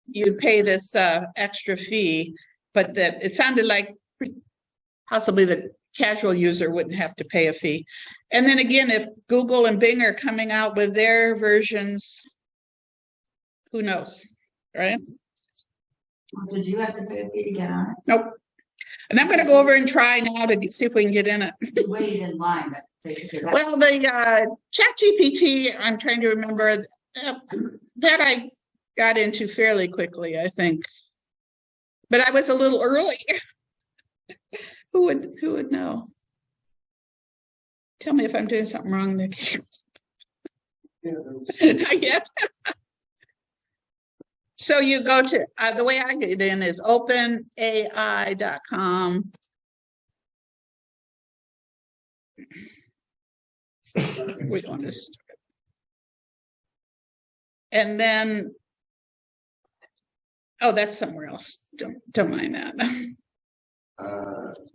[SPEAKER 1] you pay this extra fee. But that it sounded like possibly the casual user wouldn't have to pay a fee. And then again, if Google and Bing are coming out with their versions, who knows, right?
[SPEAKER 2] Did you have to pay a fee to get on it?
[SPEAKER 1] Nope. And I'm going to go over and try now to see if we can get in it.
[SPEAKER 2] You waited in line, but basically.
[SPEAKER 1] Well, the ChatGPT, I'm trying to remember that I got into fairly quickly, I think. But I was a little early. Who would know? Tell me if I'm doing something wrong, Nikki. Not yet. So you go to the way I get in is openai.com. We want to start. And then, oh, that's somewhere else. Don't mind that.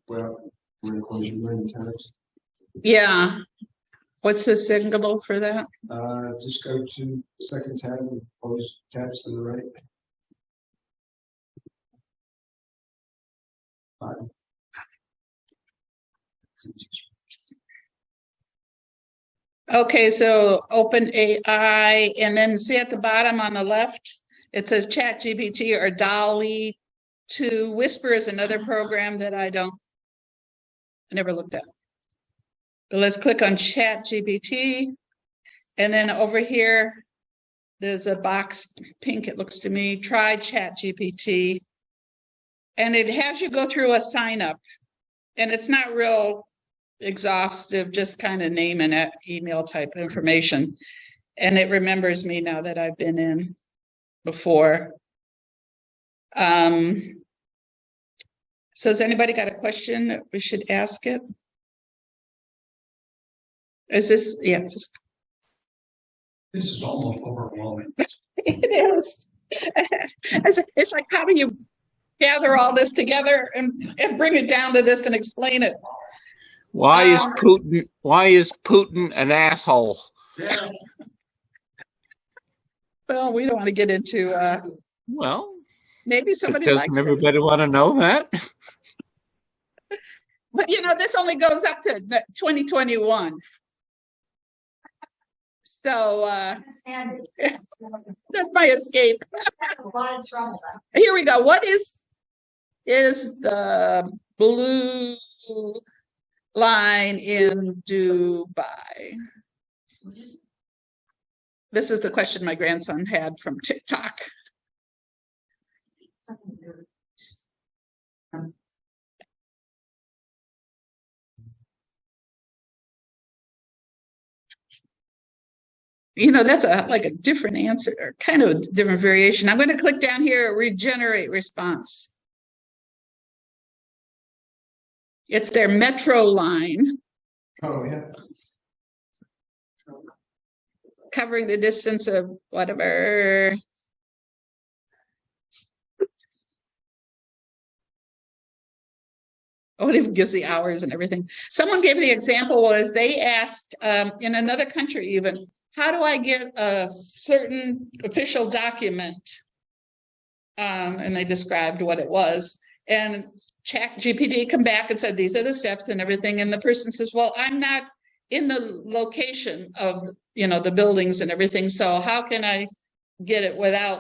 [SPEAKER 4] Well, we're gonna close your line tabs.
[SPEAKER 1] Yeah. What's the signal for that?
[SPEAKER 4] Just go to second tab and close tabs to the right. Bottom.
[SPEAKER 1] Okay, so OpenAI, and then see at the bottom on the left, it says ChatGPT or DALL-E 2. Whisper is another program that I never looked at. But let's click on ChatGPT. And then over here, there's a box, pink it looks to me, try ChatGPT. And it has you go through a sign up. And it's not real exhaustive, just kind of name and email type information. And it remembers me now that I've been in before. So has anybody got a question that we should ask it? Is this, yeah, it's
[SPEAKER 6] This is almost overwhelming.
[SPEAKER 1] it is. It's like, how do you gather all this together and bring it down to this and explain it?
[SPEAKER 3] Why is Putin an asshole?
[SPEAKER 4] Yeah.
[SPEAKER 1] Well, we don't want to get into,
[SPEAKER 3] Well,
[SPEAKER 1] maybe somebody
[SPEAKER 3] doesn't
[SPEAKER 1] likes it.
[SPEAKER 3] everybody want to know that?
[SPEAKER 1] But you know, this only goes up to 2021. So
[SPEAKER 2] Sandy.
[SPEAKER 1] that's my escape.
[SPEAKER 2] A lot of trouble.
[SPEAKER 1] Here we go. What is the blue line in Dubai? This is the question my grandson had from TikTok. You know, that's like a different answer, or kind of a different variation. I'm going to click down here, regenerate response. It's their metro line.
[SPEAKER 4] Oh, yeah.
[SPEAKER 1] Covering the distance of whatever. Oh, it even gives the hours and everything. Someone gave the example was they asked in another country even, how do I get a certain official document? And they described what it was. And ChatGPT come back and said, these are the steps and everything. And the person says, well, I'm not in the location of, you know, the buildings and everything. So how can I get it without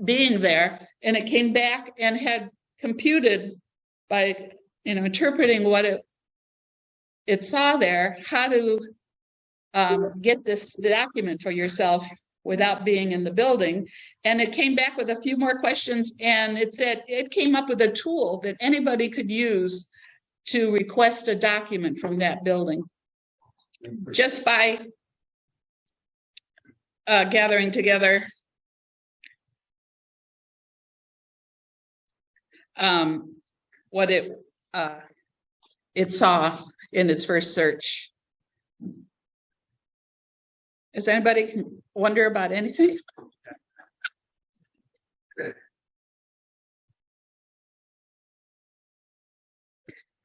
[SPEAKER 1] being there? And it came back and had computed by, you know, interpreting what it saw there, how to get this document for yourself without being in the building. And it came back with a few more questions, and it said it came up with a tool that anybody could use to request a document from that building just by gathering together what it saw in its first search. Does anybody wonder about anything?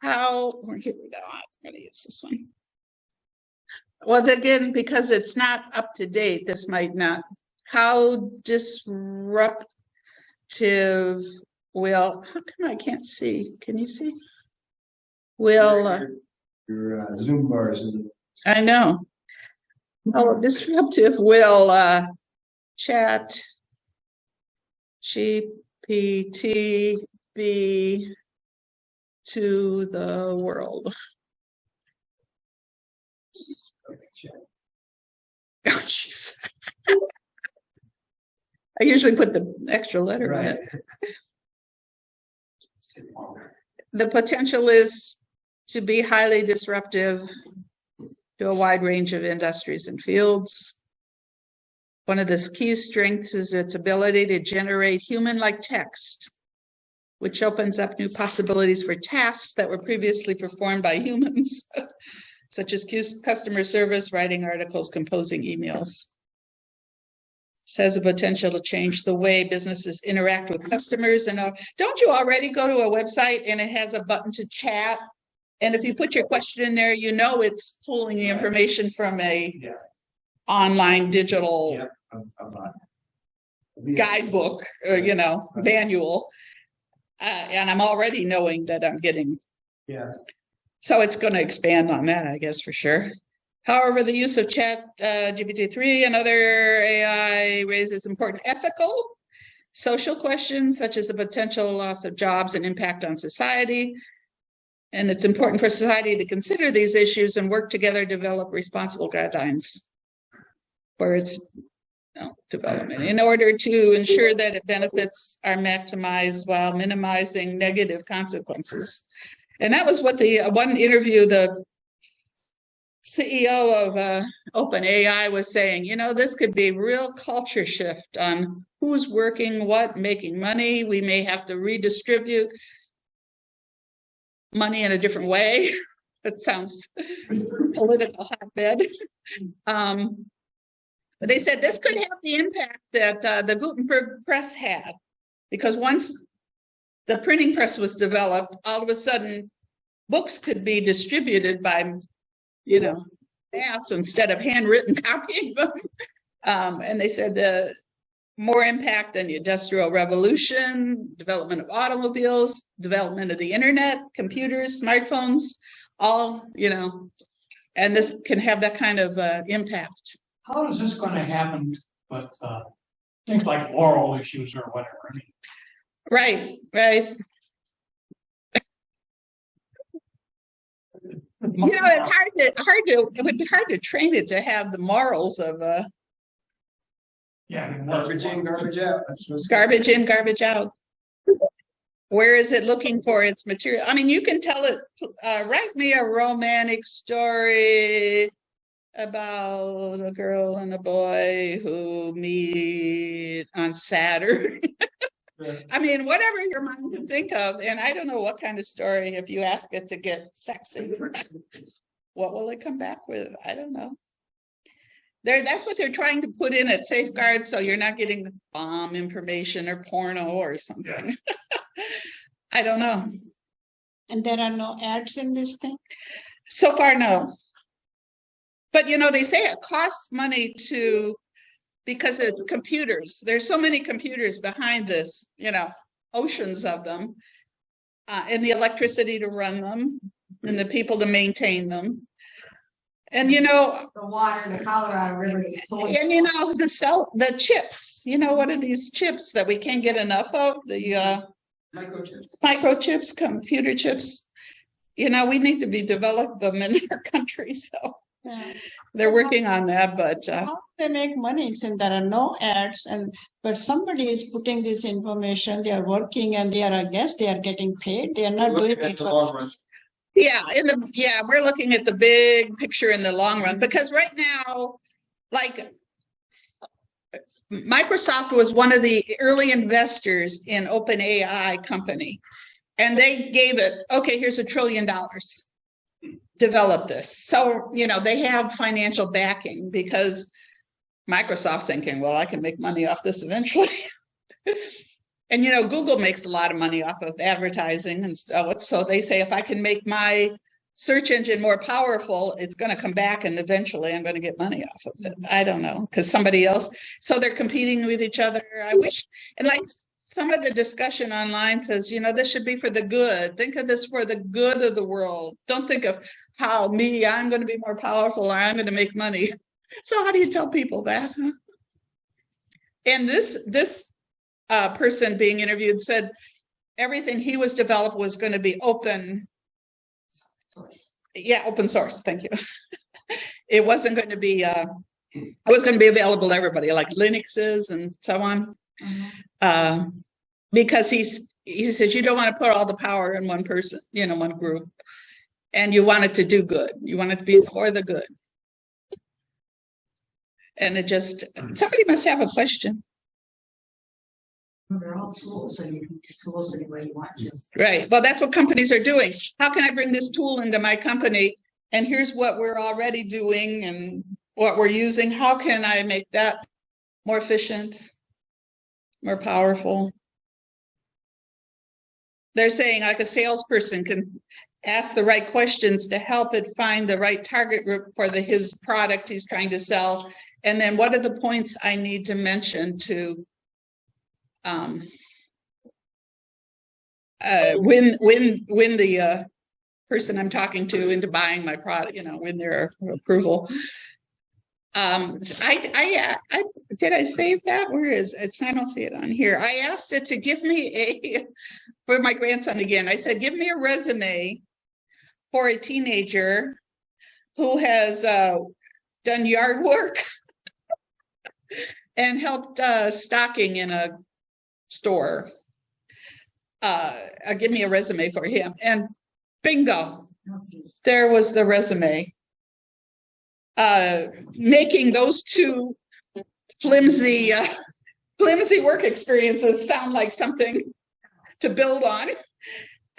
[SPEAKER 1] Here we go. I'm going to use this one. Well, again, because it's not up to date, this might not. How disruptive will, how come I can't see? Can you see? Will,
[SPEAKER 4] Your Zoom bars.
[SPEAKER 1] I know. Oh, disruptive will ChatGPT be to the world? Oh, jeez. I usually put the extra letter in it. The potential is to be highly disruptive to a wide range of industries and fields. One of the key strengths is its ability to generate human-like text, which opens up new possibilities for tasks that were previously performed by humans, such as customer service, writing articles, composing emails. This has the potential to change the way businesses interact with customers. And don't you already go to a website and it has a button to chat? And if you put your question in there, you know it's pulling the information from a online digital guidebook or, you know, manual. And I'm already knowing that I'm getting.
[SPEAKER 4] Yeah.
[SPEAKER 1] So it's going to expand on that, I guess, for sure. However, the use of GPT-3 and other AI raises important ethical, social questions, such as the potential loss of jobs and impact on society. And it's important for society to consider these issues and work together to develop responsible guidelines for its development in order to ensure that its benefits are maximized while minimizing negative consequences. And that was what the one interview the CEO of OpenAI was saying. You know, this could be real culture shift on who's working what, making money. We may have to redistribute money in a different way. That sounds political hotbed. But they said this could have the impact that the Gutenberg press had, because once the printing press was developed, all of a sudden books could be distributed by, mass instead of handwritten copying them. And they said the more impact than the Industrial Revolution, development of automobiles, development of the internet, computers, smartphones, all, and this can have that kind of impact.
[SPEAKER 6] How is this going to happen with things like moral issues or whatever? I mean,
[SPEAKER 1] Right. It's it would be hard to train it to have the morals of
[SPEAKER 4] Garbage in, garbage out.
[SPEAKER 1] garbage in, garbage out. Where is it looking for its material? I mean, you can tell it, write me a romantic story about a girl and a boy who meet on Saturn. I mean, whatever your mind can think of. And I don't know what kind of story, if you ask it to get sexy, what will it come back with? I don't know. That's what they're trying to put in at safeguards, so you're not getting bomb information or porno or something. Yeah. I don't know.
[SPEAKER 5] And there are no ads in this thing?
[SPEAKER 1] So far, no. But, they say it costs money because of the computers. There's so many computers behind this, oceans of them, and the electricity to run them and the people to maintain them. And
[SPEAKER 2] the water, the Colorado River,
[SPEAKER 1] and the chips, what are these chips that we can't get enough of? The microchips, computer chips. We need to develop them in our country. So they're working on that, but
[SPEAKER 5] how do they make money since there are no ads, but somebody is putting this information, they are working, and I guess they are getting paid. They are not doing it for.
[SPEAKER 1] Yeah, we're looking at the big picture in the long run, because right now, like, Microsoft was one of the early investors in OpenAI company, and they gave it, okay, here's $1 trillion, develop this. So, they have financial backing, because Microsoft thinking, well, I can make money off this eventually. And, Google makes a lot of money off of advertising and stuff. So they say, if I can make my search engine more powerful, it's going to come back and eventually I'm going to get money off of it. I don't know, because somebody else. So they're competing with each other. I wish. And like some of the discussion online says, this should be for the good. Think of this for the good of the world. Don't think of how I'm going to be more powerful or I'm going to make money. So how do you tell people that? Huh? And this person being interviewed said everything he was developed was going to be open source. Yeah, open source. Thank you. It wasn't going to be it was going to be available to everybody, like Linuxes and so on. Mm-hmm. Because he says you don't want to put all the power in one person, one group, and you want it to do good. You want it to be for the good. And somebody must have a question.
[SPEAKER 2] They're all tools, and you can use tools any way you want to.
[SPEAKER 1] Right. Well, that's what companies are doing. How can I bring this tool into my company? And here's what we're already doing and what we're using. How can I make that more efficient, more powerful? They're saying like a salesperson can ask the right questions to help it find the right target group for his product he's trying to sell. And then what are the points I need to mention to win the person I'm talking to into buying my product, win their approval. Did I save that? Where is it? I don't see it on here. I asked it to give me for my grandson again. I said, give me a resume for a teenager who has done yard work and helped stocking in a store. Give me a resume for him, and bingo, there was the resume. Making those two flimsy work experiences sound like something to build on.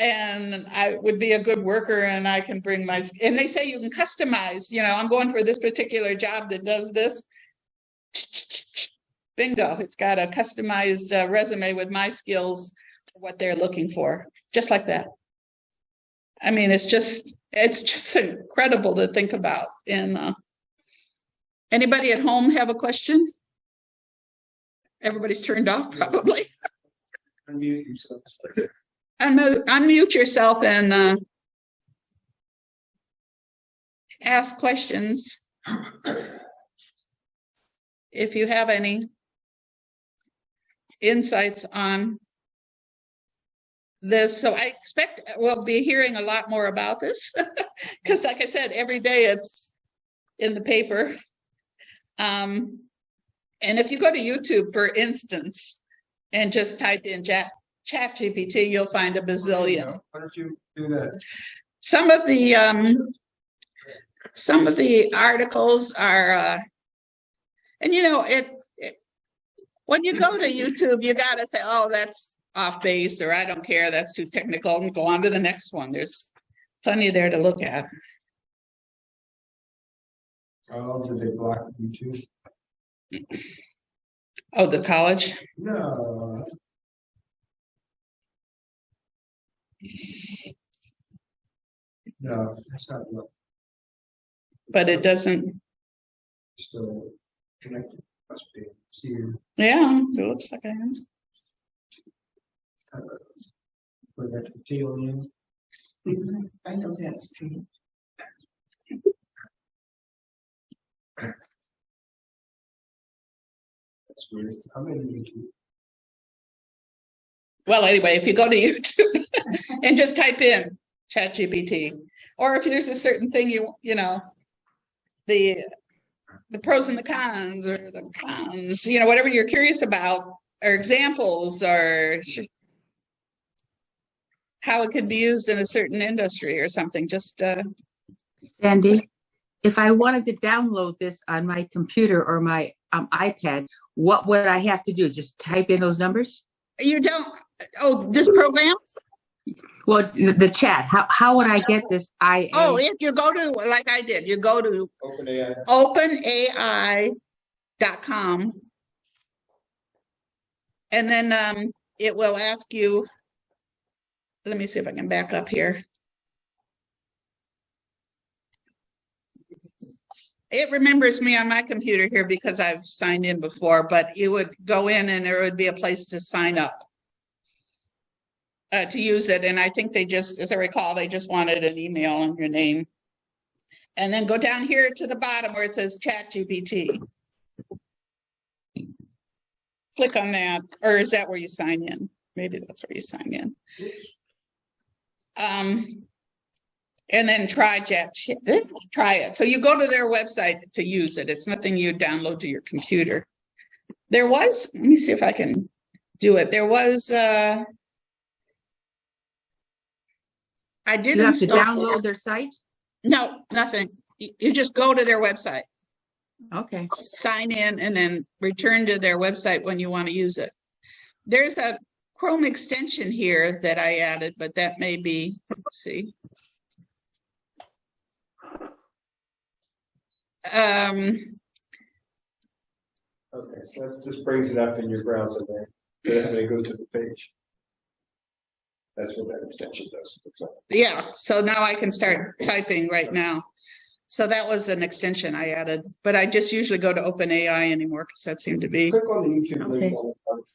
[SPEAKER 1] and I would be a good worker and I can bring my, and they say you can customize, I'm going for this particular job that does this. Bingo, it's got a customized resume with my skills, what they're looking for, just like that. I mean, it's just incredible to think about. And anybody at home have a question? Everybody's turned off, probably.
[SPEAKER 4] Unmute yourself.
[SPEAKER 1] Unmute yourself and ask questions if you have any insights on this. So I expect we'll be hearing a lot more about this because, like I said, every day it's in the paper. And if you go to YouTube, for instance, and just type in ChatGPT, you'll find a bazillion.
[SPEAKER 4] Why don't you do that?
[SPEAKER 1] Some of the articles are, and when you go to YouTube, you gotta say, "Oh, that's off base," or "I don't care, that's too technical," and go on to the next one. There's plenty there to look at.
[SPEAKER 4] Oh, did they block YouTube?
[SPEAKER 1] Oh, the college?
[SPEAKER 4] No. No, that's not what.
[SPEAKER 1] But it doesn't.
[SPEAKER 4] Still connected. Must be. See you.
[SPEAKER 1] Yeah, it looks like I am.
[SPEAKER 4] Put that T on you.
[SPEAKER 2] I know that's true.
[SPEAKER 4] That's weird. I'm in YouTube.
[SPEAKER 1] Well, anyway, if you go to YouTube and just type in ChatGPT, or if there's a certain thing the pros and the cons, or the cons, whatever you're curious about, or examples, or how it could be used in a certain industry or something, just
[SPEAKER 7] Sandy, if I wanted to download this on my computer or my iPad, what would I have to do? Just type in those numbers?
[SPEAKER 1] You don't. Oh, this program?
[SPEAKER 7] Well, the chat. How would I get this?
[SPEAKER 1] Oh, if you go to, like I did, you go to openai.com, and then it will ask you. Let me see if I can back up here. It remembers me on my computer here because I've signed in before, but you would go in and there would be a place to sign up to use it. And I think they just, as I recall, they just wanted an email and your name. And then go down here to the bottom where it says ChatGPT. Click on that, or is that where you sign in? Maybe that's where you sign in. And then try it. So you go to their website to use it. It's nothing you download to your computer. There was, let me see if I can do it. There was, I did
[SPEAKER 7] You have to
[SPEAKER 1] install.
[SPEAKER 7] download their site?
[SPEAKER 1] No, nothing. You just go to their website,
[SPEAKER 7] Okay.
[SPEAKER 1] sign in, and then return to their website when you want to use it. There's a Chrome extension here that I added, but that may be, let's see.
[SPEAKER 4] Okay, so that just brings it up in your browser there. Then they go to the page. That's what that extension does.
[SPEAKER 1] Yeah, so now I can start typing right now. So that was an extension I added, but I just usually go to OpenAI anymore because that seemed to be.
[SPEAKER 4] Click on the YouTube link
[SPEAKER 7] Okay.
[SPEAKER 4] on the top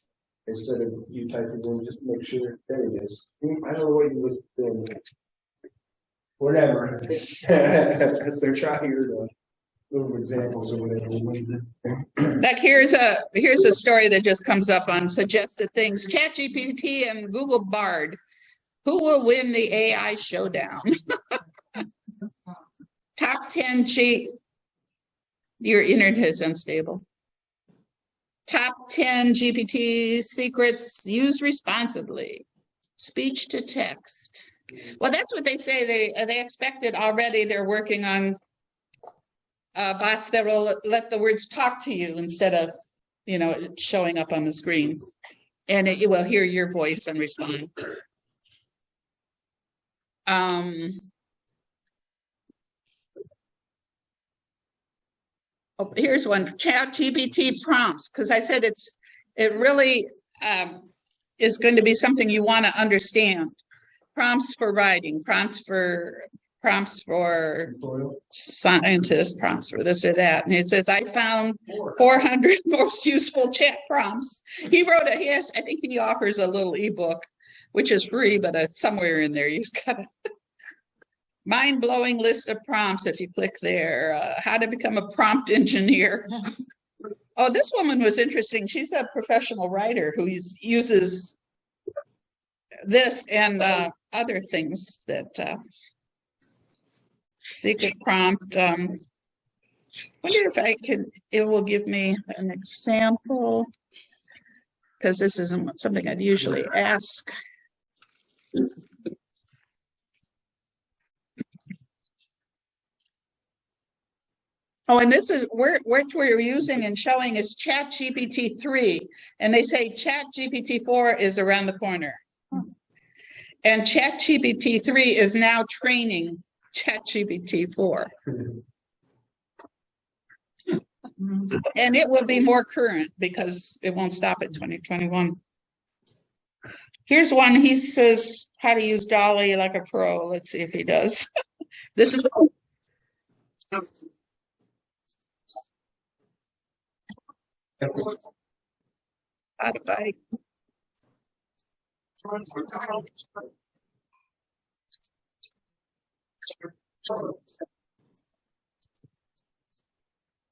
[SPEAKER 4] instead of you typing in, just make sure. There it is. I don't know what you was doing. Whatever. So try your little examples of whatever.
[SPEAKER 1] Like here's a story that just comes up on suggested things. ChatGPT and Google Bard. Who will win the AI showdown? Top 10 your internet is unstable. Top 10 GPT secrets used responsibly. Speech to text. Well, that's what they say. They expect it already. They're working on bots that will let the words talk to you instead of, it showing up on the screen. And it will hear your voice and respond. Oh, here's one, ChatGPT prompts, because I said it really is going to be something you want to understand. Prompts for writing, prompts for scientists, prompts for this or that. And it says, I found 400 most useful chat prompts. He wrote I think he offers a little ebook, which is free, but it's somewhere in there. You just gotta mind-blowing list of prompts if you click there. How to become a prompt engineer. Oh, this woman was interesting. She's a professional writer who uses this and other things that secret prompt. Wonder if it will give me an example, because this isn't something I'd usually ask. Oh, and this is what we're using and showing is ChatGPT 3. And they say ChatGPT 4 is around the corner. And ChatGPT 3 is now training ChatGPT 4. And it will be more current because it won't stop at 2021. Here's one. He says how to use Dolly like a pro. Let's see if he does. This is how to fight.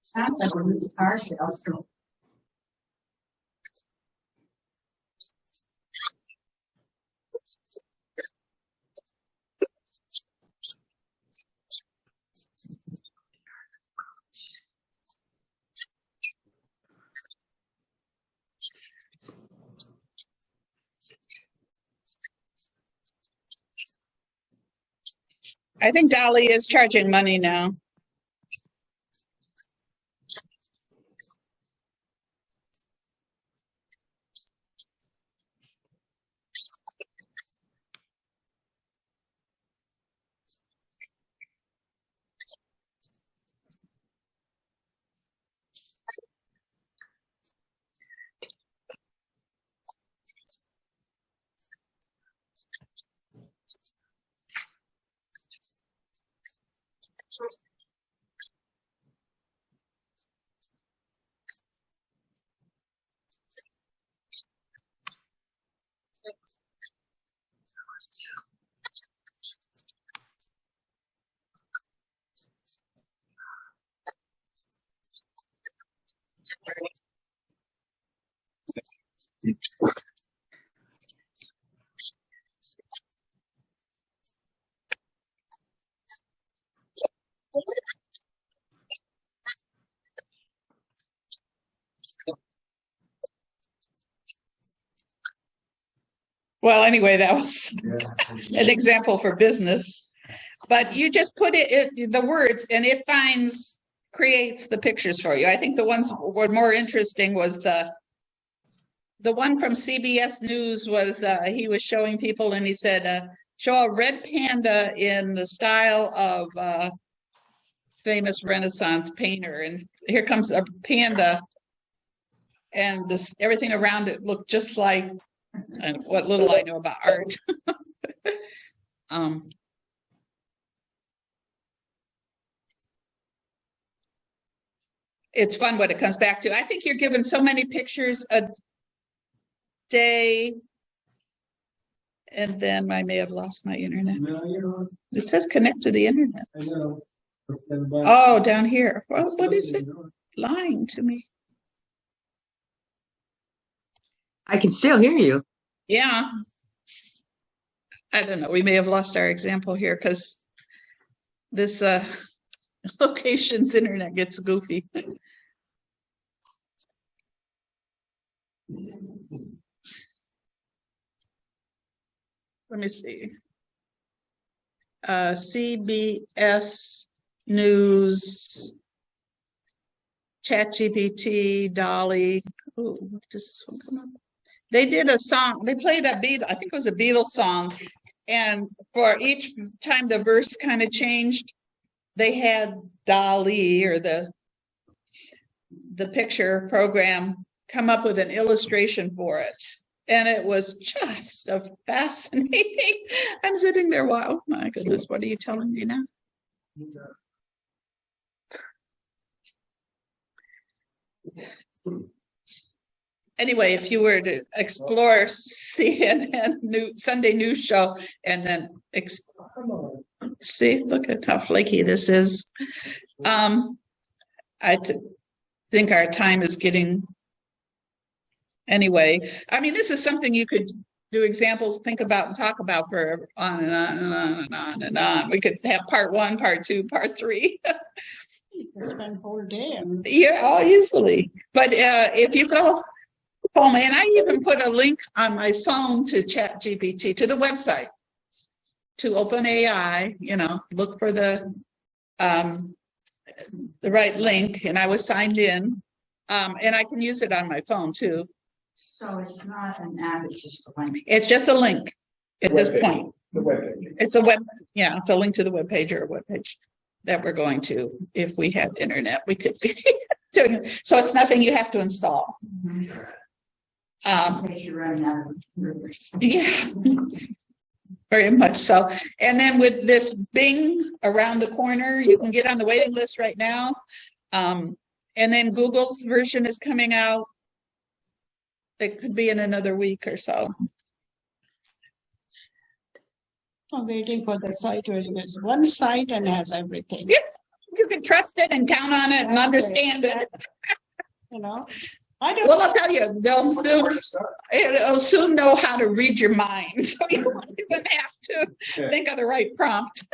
[SPEAKER 2] Sounds like we're using car sales.
[SPEAKER 1] I think Dolly is charging money now. Well, anyway, that was an example for business. But you just put the words, and it creates the pictures for you. I think the ones were more interesting was the one from CBS News was he was showing people, and he said, show a red panda in the style of famous Renaissance painter. And here comes a panda, and everything around it looked just like what little I know about art. It's fun what it comes back to. I think you're given so many pictures a day, and then I may have lost my internet. No, it says connect to the internet. I know. Oh, down here. Well, what is it lying to me?
[SPEAKER 7] I can still hear you.
[SPEAKER 1] Yeah. I don't know. We may have lost our example here because this location's internet gets goofy. Let me see. CBS News, ChatGPT, Dolly. Oh, does this one come up? They did a song, they played a Beatle, I think it was a Beatles song. And for each time the verse kind of changed, they had Dolly or the picture program come up with an illustration for it. And it was just so fascinating. I'm sitting there, wow, my goodness, what are you telling me now? Anyway, if you were to explore CNN Sunday news show and then see, look at how flaky this is. I think our time is getting, anyway, I mean, this is something you could do examples, think about and talk about for on and on and on and on and on. We could have part 1, part 2, part 3.
[SPEAKER 5] Spend whole day.
[SPEAKER 1] Yeah, all easily. But if you go home, and I even put a link on my phone to ChatGPT, to the website, to OpenAI, you know, look for the right link, and I was signed in, and I can use it on my phone too.
[SPEAKER 2] So it's not an app, it's just a link.
[SPEAKER 1] It's just a link at this point.
[SPEAKER 4] The webpage.
[SPEAKER 1] It's a it's a link to the web page or a web page that we're going to. If we had internet, we could be doing it. So it's nothing you have to install.
[SPEAKER 2] In case you're running out of rivers.
[SPEAKER 1] Yeah, very much so. And then with this Bing around the corner, you can get on the waiting list right now. And then Google's version is coming out. It could be in another week or so.
[SPEAKER 5] I'm waiting for the site where it's one site and has everything.
[SPEAKER 1] Yeah, you can trust it and count on it and understand it.
[SPEAKER 5] You know, I don't.
[SPEAKER 1] Well, I'll tell you, it'll soon know how to read your mind. So you won't even have to think of the right prompt.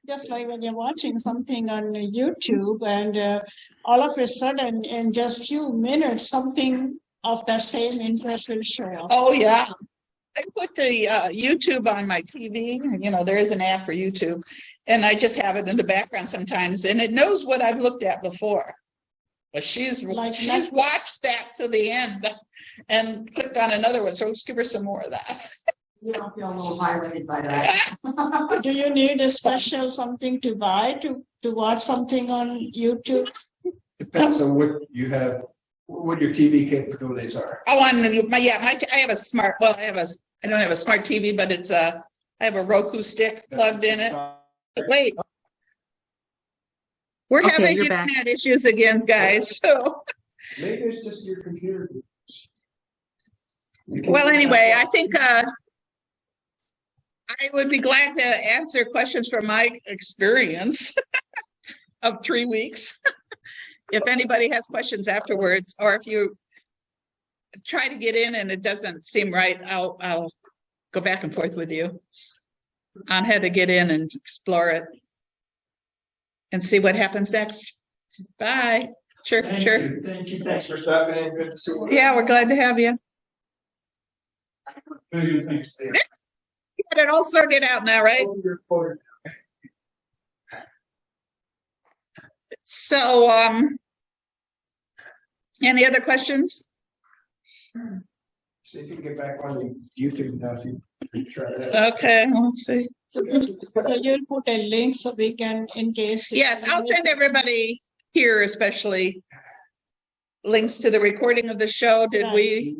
[SPEAKER 5] Just like when you're watching something on YouTube and all of a sudden in just few minutes, something of the same interest will show up.
[SPEAKER 1] Oh, yeah. I put the YouTube on my TV. You know, there is an app for YouTube. And I just have it in the background sometimes. And it knows what I've looked at before. But she's watched that to the end and clicked on another one. So let's give her some more of that.
[SPEAKER 2] You don't feel a little violated by that.
[SPEAKER 5] Do you need a special something to buy to watch something on YouTube?
[SPEAKER 4] Depends on what you have, what your TV capabilities are.
[SPEAKER 1] Oh, I have a smart, well, I don't have a smart TV, but it's I have a Roku stick plugged in it. But wait. We're
[SPEAKER 7] Okay,
[SPEAKER 1] having
[SPEAKER 7] you're
[SPEAKER 1] internet
[SPEAKER 7] back.
[SPEAKER 1] issues again, guys. So,
[SPEAKER 4] Maybe it's just your computer.
[SPEAKER 1] well, anyway, I think I would be glad to answer questions from my experience of 3 weeks. If anybody has questions afterwards, or if you try to get in and it doesn't seem right, I'll go back and forth with you on how to get in and explore it and see what happens next. Bye. Sure,
[SPEAKER 6] Thank
[SPEAKER 1] sure.
[SPEAKER 6] you. Thank you.
[SPEAKER 4] Thanks for stopping in. Good to see you.
[SPEAKER 1] Yeah, we're glad to have you.
[SPEAKER 6] Thanks.
[SPEAKER 1] You got it all sorted out now, right? So, any other questions?
[SPEAKER 4] See if you can get back on YouTube now. If you try that.
[SPEAKER 1] Okay, let's see.
[SPEAKER 5] So you'll put a link so we can, in case.
[SPEAKER 1] Yes, I'll send everybody here, especially links to the recording of the show. Did we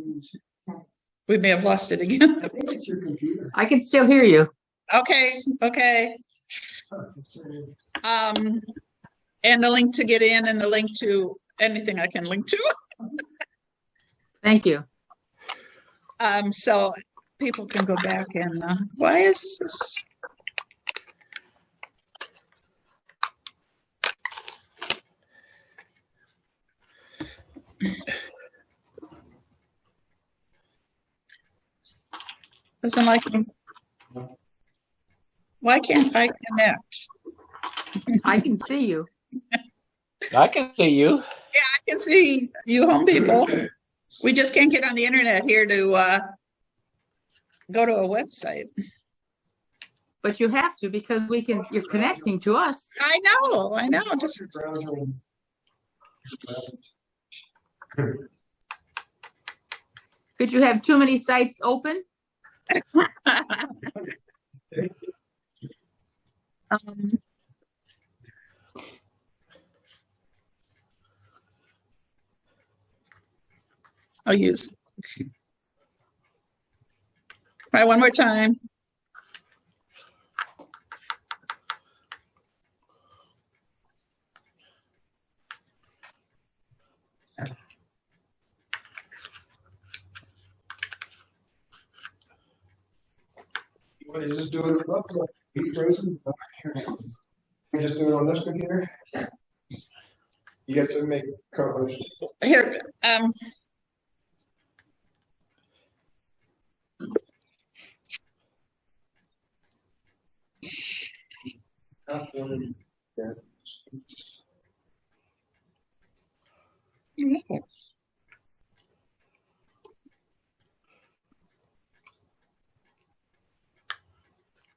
[SPEAKER 1] may have lost it again.
[SPEAKER 4] I think it's your computer.
[SPEAKER 7] I can still hear you.
[SPEAKER 1] Okay. And the link to get in and the link to anything I can link to.
[SPEAKER 7] Thank you.
[SPEAKER 1] So people can go back and why is this? Doesn't like them. Why can't I connect?
[SPEAKER 7] I can see you.
[SPEAKER 3] I can see you.
[SPEAKER 1] I can see you home people. We just can't get on the internet here to go to a website.
[SPEAKER 7] But you have to because you're connecting to us.
[SPEAKER 1] I know. Just
[SPEAKER 7] Could you have too many sites open?
[SPEAKER 1] I'll use. Try one more time.
[SPEAKER 4] What is this doing? Heat frozen? You just do it on this computer? You get to make co-host.
[SPEAKER 1] Here,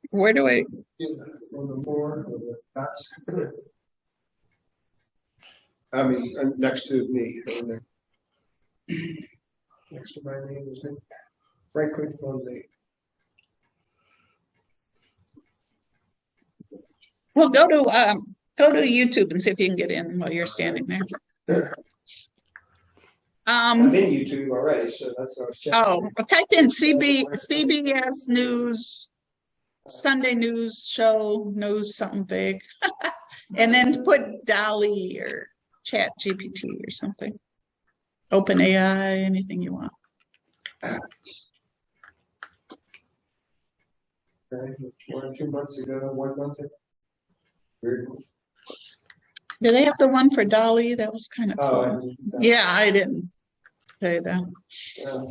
[SPEAKER 1] where do I?
[SPEAKER 4] On the board, or the dots. I mean, next to me. Next to my name is it? Right click on the.
[SPEAKER 1] Well, go to YouTube and see if you can get in while you're standing there.
[SPEAKER 4] I'm in YouTube already, so that's what I was checking.
[SPEAKER 1] Oh, well, type in CBS News, Sunday News Show, news something big, and then put Dolly or ChatGPT or something. OpenAI, anything you want.
[SPEAKER 4] Okay, 1 or 2 months ago, 1 month ago. Weird.
[SPEAKER 1] Do they have the one for Dolly? That was kind of
[SPEAKER 4] Oh,
[SPEAKER 1] cool. Yeah, I didn't say that.
[SPEAKER 4] yeah.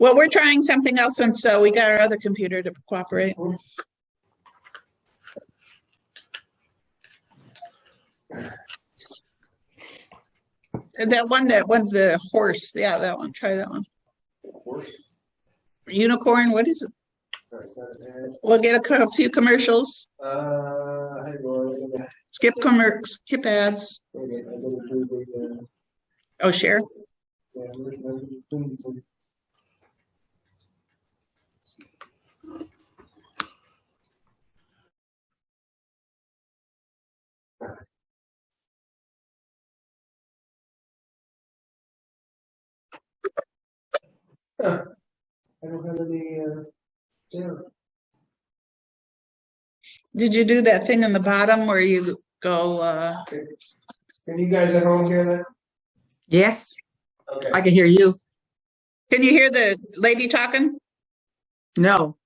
[SPEAKER 1] Well, we're trying something else, and so we got our other computer to cooperate. That one, the horse. Yeah, that one. Try that one.
[SPEAKER 4] Horse.
[SPEAKER 1] Unicorn. What is it? We'll get a few commercials.
[SPEAKER 4] Hang on.
[SPEAKER 1] Skip ads. Oh, share.
[SPEAKER 4] I don't have any. Yeah.
[SPEAKER 1] Did you do that thing in the bottom where you go?
[SPEAKER 4] Can you guys at home hear that?
[SPEAKER 7] Yes,
[SPEAKER 4] Okay.
[SPEAKER 7] I can hear you.
[SPEAKER 1] Can you hear the lady talking?
[SPEAKER 7] No.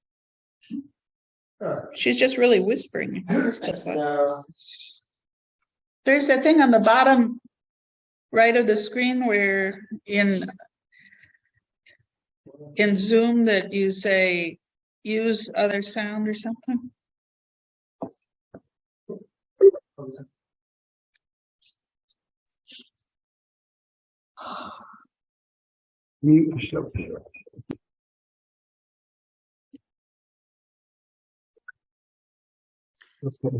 [SPEAKER 1] She's just really whispering.
[SPEAKER 4] No.
[SPEAKER 1] There's that thing on the bottom right of the screen where in Zoom that you say use other sound or something.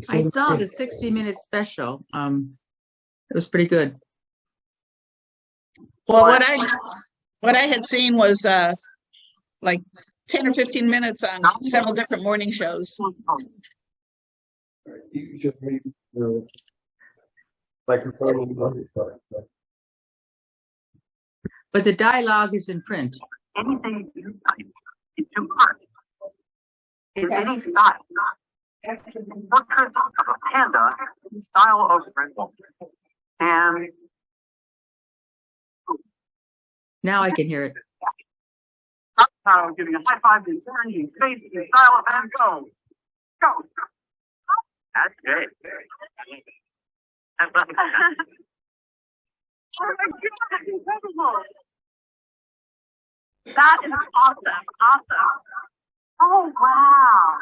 [SPEAKER 7] I saw the 60-minute special. It was pretty good.
[SPEAKER 1] Well, what I had seen was like 10 or 15 minutes on several different morning shows.
[SPEAKER 4] You just made microphone.
[SPEAKER 7] But the dialogue is in print.
[SPEAKER 8] Anything you type into art in any style. Portrait of a panda in style of and
[SPEAKER 7] Now I can hear it.
[SPEAKER 8] giving a high five to Sarah in face in style of Van Gogh. Go. That's great. Oh my God, that's incredible. That is awesome. Awesome. Oh, wow.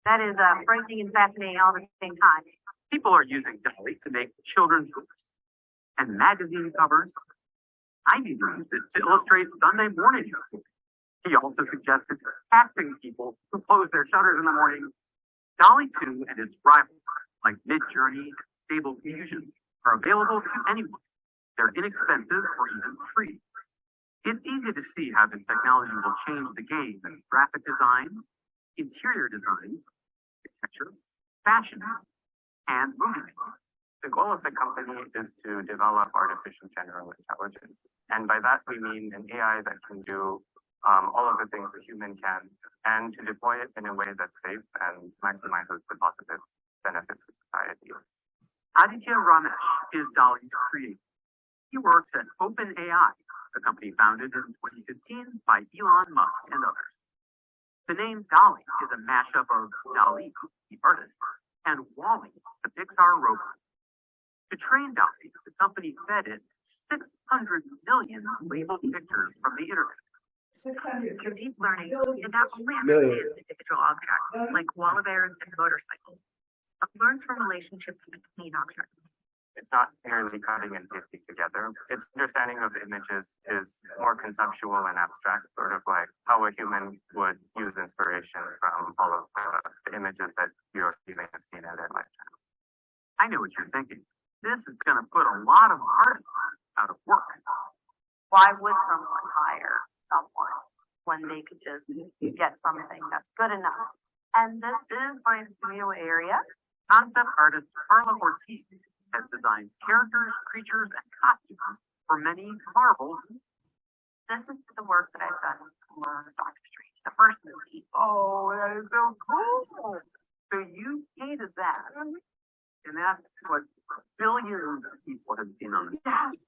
[SPEAKER 8] That is frightening and fascinating all at the same time. People are using Dolly to make children's books and magazine covers. I used it to illustrate Sunday morning shows. He also suggested casting people who close their shutters in the morning. Dolly 2 and its rivals, like Midjourney and Stable Diffusion, are available to anyone. They're inexpensive or even free. It's easy to see how this technology will change the game in graphic design, interior design, architecture, fashion, and movie making. The goal of the company is to develop artificial general intelligence. And by that, we mean an AI that can do all of the things a human can, and to deploy it in a way that's safe and maximizes the positive benefits to society. Aditya Ramesh is Dolly's creator. He works at OpenAI, the company founded in 2015 by Elon Musk and others. The name Dolly is a mashup of Dali, the artist, and Wall-E, the Pixar robot. To train Dolly, the company fed it 600 million labeled pictures from the internet.
[SPEAKER 9] Through deep learning, it not only understands individual objects, like koala bears and motorcycles, but learns from relationships between objects.
[SPEAKER 8] It's not merely cutting and pasting together. Its understanding of images is more conceptual and abstract, sort of like how a human would use inspiration from all of the images that you may have seen in their lifetime. I know what you're thinking. This is going to put a lot of artists out of work.
[SPEAKER 9] Why would someone hire someone when they could just get something that's good enough? And this is my new area.
[SPEAKER 8] Concept artist Carla Ortiz has designed characters, creatures, and costumes for many Marvel.
[SPEAKER 9] This is the work that I've done for Doctor Strange, the first movie.
[SPEAKER 8] Oh, that is so cool! So you hated that, and that's what billions of people have seen on the internet.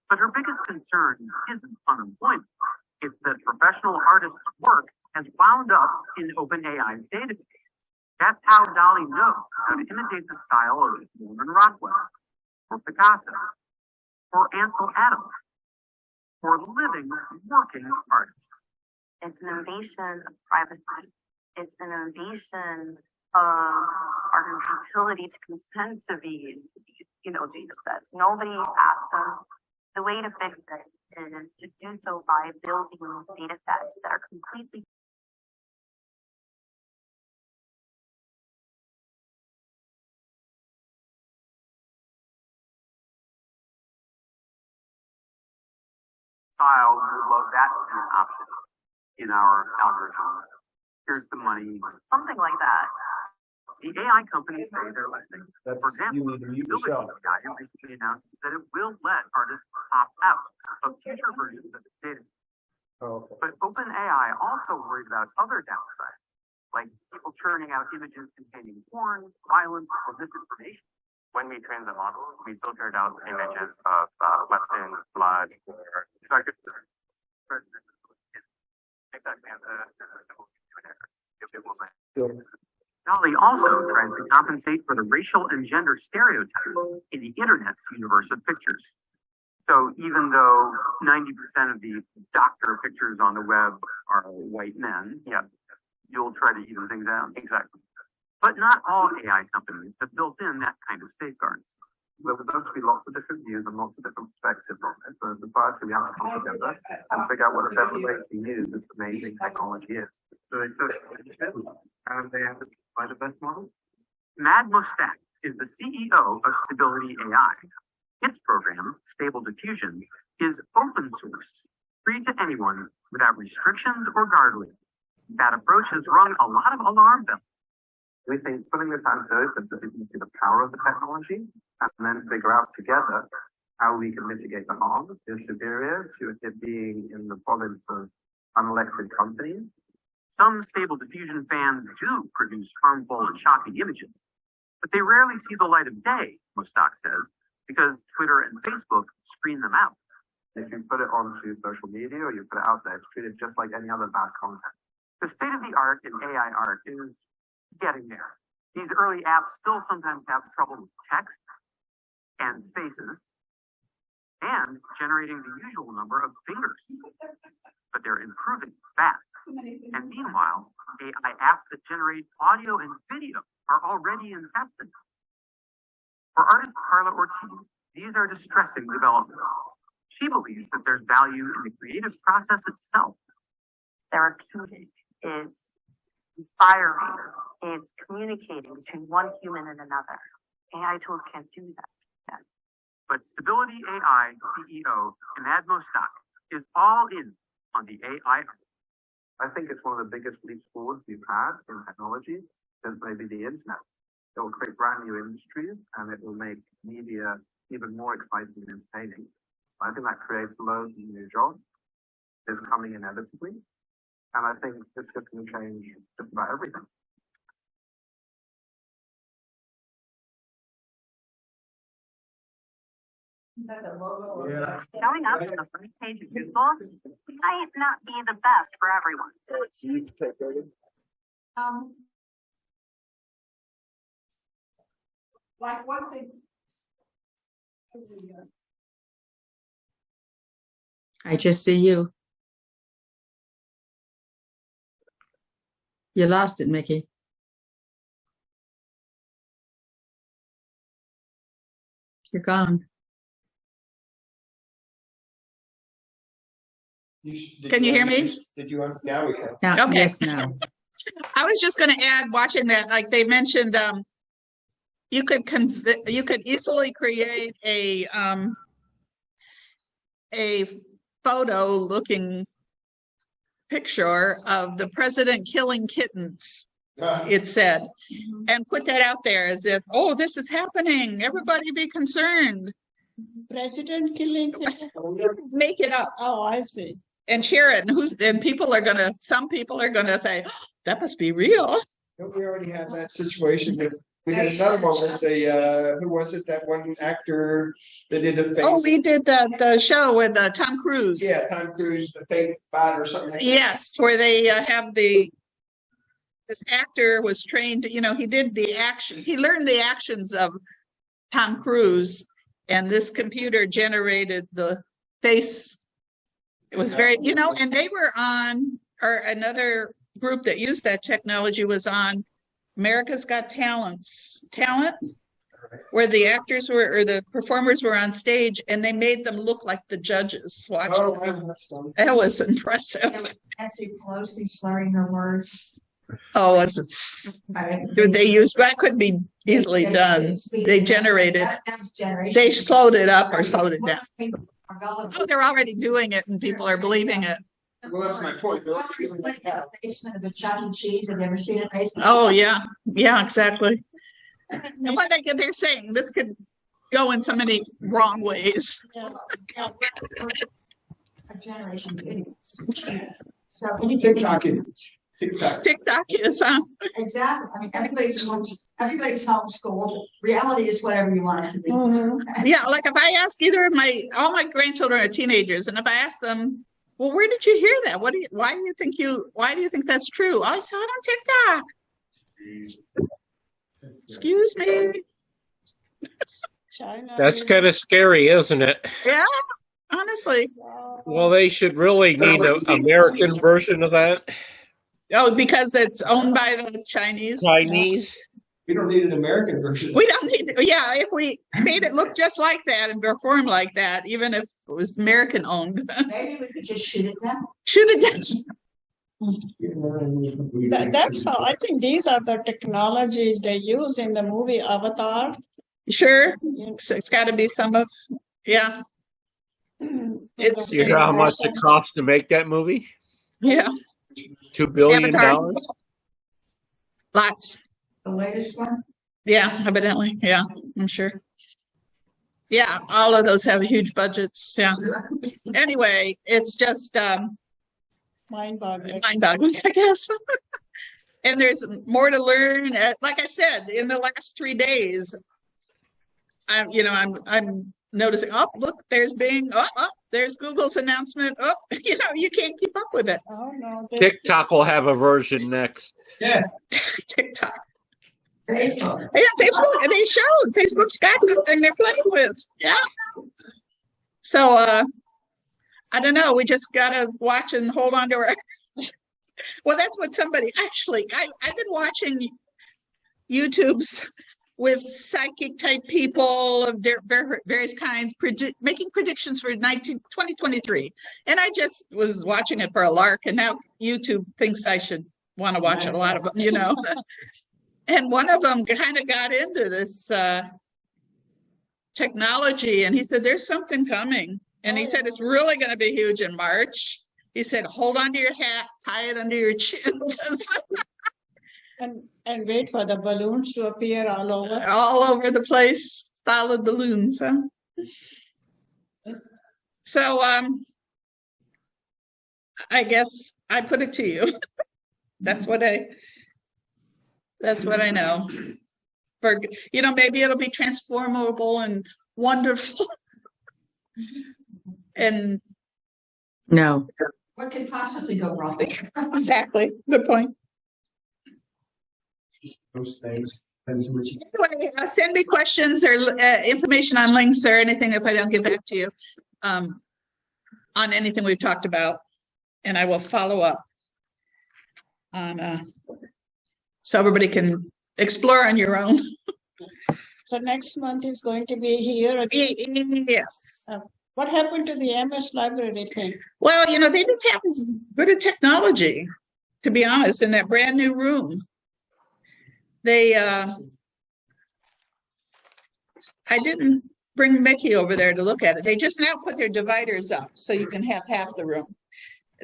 [SPEAKER 8] But her biggest concern isn't unemployment. It's that professional artists' work has wound up in OpenAI's database. That's how Dolly knows how to imitate the style of Norman Rockwell, or Picasso, or Ansel Adams, or living, working artists.
[SPEAKER 9] It's an invasion of privacy. It's an invasion of our ability to consent to these, data sets. Nobody asked them. The way to fix it is to do so by building data sets that are completely
[SPEAKER 8] Style, we would love that to be an option in our algorithm. Here's the money.
[SPEAKER 9] something like that.
[SPEAKER 8] The AI companies say they're listening.
[SPEAKER 4] That's,
[SPEAKER 8] For example,
[SPEAKER 4] you need to mute yourself.
[SPEAKER 8] AI recently announced that it will let artists opt out of future versions of its data.
[SPEAKER 4] Oh, okay.
[SPEAKER 8] But OpenAI also worried about other downsides, like people churning out images containing porn, violence, or misinformation. When we trained the model, we filtered out images of weapons, blood, or so I could make that Dolly also tries to compensate for the racial and gender stereotypes in the internet's universe of pictures. So even though 90% of the doctor pictures on the web are white men, yeah, you'll try to even things out. Exactly. But not all AI companies have built in that kind of safeguards. Well, there's going to be lots of different views and lots of different perspectives on this. So as a society, we have to come together and figure out what the best way to use this amazing technology is. So and they have to find the best model. Mad Mustak is the CEO of Stability AI. Its program, Stable Diffusion, is open source, free to anyone without restrictions or guardrails. That approach has rung a lot of alarm bells. We think putting this out there is that we can see the power of the technology and then figure out together how we can mitigate the harms in Siberia to it being in the province of unelected companies. Some Stable Diffusion fans do produce harmful and shocking images, but they rarely see the light of day, Mustak says, because Twitter and Facebook screen them out. If you put it onto social media or you put it out there, it's treated just like any other bad content. The state of the art in AI art is getting there. These early apps still sometimes have trouble with text and faces and generating the usual number of fingers, but they're improving fast. And meanwhile, AI apps that generate audio and video are already in testing. For artist Carla Ortiz, these are distressing developments. She believes that there's value in the creative process itself.
[SPEAKER 9] Therapeutic. It's inspiring. It's communicating between one human and another. AI tools can't do that.
[SPEAKER 8] But Stability AI CEO Imad Mustak is all in on the AI.
[SPEAKER 10] I think it's one of the biggest leaps forward we've had in technology since maybe the internet. It will create brand new industries and it will make media even more exciting and entertaining. I think that creates loads of new jobs. It's coming inevitably. And I think it's just going to change just about everything.
[SPEAKER 9] Showing up on the first page of Google might not be the best for everyone.
[SPEAKER 5] Like one thing.
[SPEAKER 7] I just see you. You lost it, Mickey. You're gone.
[SPEAKER 1] Can you hear me?
[SPEAKER 4] Did you? Now we can.
[SPEAKER 7] Now,
[SPEAKER 1] Okay.
[SPEAKER 7] Yes, now.
[SPEAKER 1] I was just going to add, watching that, like they mentioned, you could easily create a photo-looking picture of the president killing kittens. It said, and put that out there as if, oh, this is happening. Everybody be concerned.
[SPEAKER 5] President killing.
[SPEAKER 1] Make it up.
[SPEAKER 5] Oh, I see.
[SPEAKER 1] And share it. And some people are gonna say, oh, that must be real.
[SPEAKER 4] Don't we already had that situation with, we had another one with the, who was it, that one actor that did the
[SPEAKER 1] Oh,
[SPEAKER 4] famous.
[SPEAKER 1] we did the show with Tom Cruise.
[SPEAKER 4] Yeah, Tom Cruise, the fake bot or something like that.
[SPEAKER 1] Yes, where they have this actor was trained, he did the action. He learned the actions of Tom Cruise, and this computer generated the face. It was very, and they were on, or another group that used that technology was on America's Got Talent, where the actors were, or the performers were on stage, and they made them look like the judges watching.
[SPEAKER 4] Oh, that's fun.
[SPEAKER 1] That was impressive.
[SPEAKER 2] Nancy Pelosi slurring her words.
[SPEAKER 1] Oh, that could be easily done. They generated, they slowed it up or slowed it down. Oh, they're already doing it and people are believing it.
[SPEAKER 4] Well, that's my point. They're all feeling like that.
[SPEAKER 2] Basement of a Chuck E. Cheese. Have you ever seen it?
[SPEAKER 1] Oh, yeah. Yeah, exactly. And what they're saying, this could go in so many wrong ways.
[SPEAKER 2] A generation of idiots. So
[SPEAKER 4] TikTok
[SPEAKER 1] is
[SPEAKER 2] exactly. I mean, everybody's homeschooled. Reality is whatever you want it to be.
[SPEAKER 1] Yeah, like if I ask all my grandchildren are teenagers, and if I ask them, well, where did you hear that? Why do you think that's true? I saw it on TikTok. Excuse me.
[SPEAKER 5] China.
[SPEAKER 3] That's kind of scary, isn't it?
[SPEAKER 1] Yeah, honestly.
[SPEAKER 3] Well, they should really need an American version of that.
[SPEAKER 1] Oh, because it's owned by the Chinese.
[SPEAKER 4] We don't need an American version.
[SPEAKER 1] We don't need. Yeah, if we made it look just like that and perform like that, even if it was American owned.
[SPEAKER 2] Maybe we could just shoot it down.
[SPEAKER 1] Shoot it down.
[SPEAKER 5] That's how I think these are the technologies they use in the movie Avatar.
[SPEAKER 1] Sure, it's got to be some of. Yeah. It's.
[SPEAKER 3] You know how much it costs to make that movie?
[SPEAKER 1] Yeah.
[SPEAKER 3] $2 billion.
[SPEAKER 1] Avatar. Lots.
[SPEAKER 2] The latest one?
[SPEAKER 1] Yeah, evidently. Yeah, I'm sure. Yeah, all of those have huge budgets. Yeah. Anyway, it's just
[SPEAKER 5] mind-boggling,
[SPEAKER 1] I guess. And there's more to learn. Like I said, in the last 3 days, I'm noticing. Oh, look, there's Bing. Oh, there's Google's announcement. Oh, you can't keep up with it.
[SPEAKER 5] Oh no.
[SPEAKER 3] TikTok will have a version next.
[SPEAKER 4] Yeah.
[SPEAKER 1] TikTok.
[SPEAKER 2] Facebook.
[SPEAKER 1] Yeah, Facebook. And they showed Facebook's got something they're playing with. Yeah. So I don't know. We just gotta watch and hold on to our. Well, that's what somebody actually. I've been watching YouTube's with psychic type people of various kinds making predictions for 2023. And I just was watching it for a lark, and now YouTube thinks I should want to watch a lot of them, And one of them kind of got into this technology, and he said, there's something coming. And he said it's really going to be huge in March. He said, hold on to your hat, tie it under your chin.
[SPEAKER 5] And wait for the balloons to appear all over.
[SPEAKER 1] All over the place, solid balloons, huh? So, I guess I put it to you. That's what I know. For, maybe it'll be transformable and wonderful. And
[SPEAKER 7] No.
[SPEAKER 2] What could possibly go wrong?
[SPEAKER 1] exactly. Good point.
[SPEAKER 4] Those things. Depends on what you-
[SPEAKER 1] Anyway, send me questions or information on links or anything if I don't get back to you on anything we've talked about, and I will follow up on so everybody can explore on your own.
[SPEAKER 5] So next month is going to be here again.
[SPEAKER 1] Yes.
[SPEAKER 5] What happened to the MS library thing?
[SPEAKER 1] Well, they didn't have as good a technology, to be honest, in that brand new room. They, I didn't bring Mickey over there to look at it. They just now put their dividers up so you can have half the room.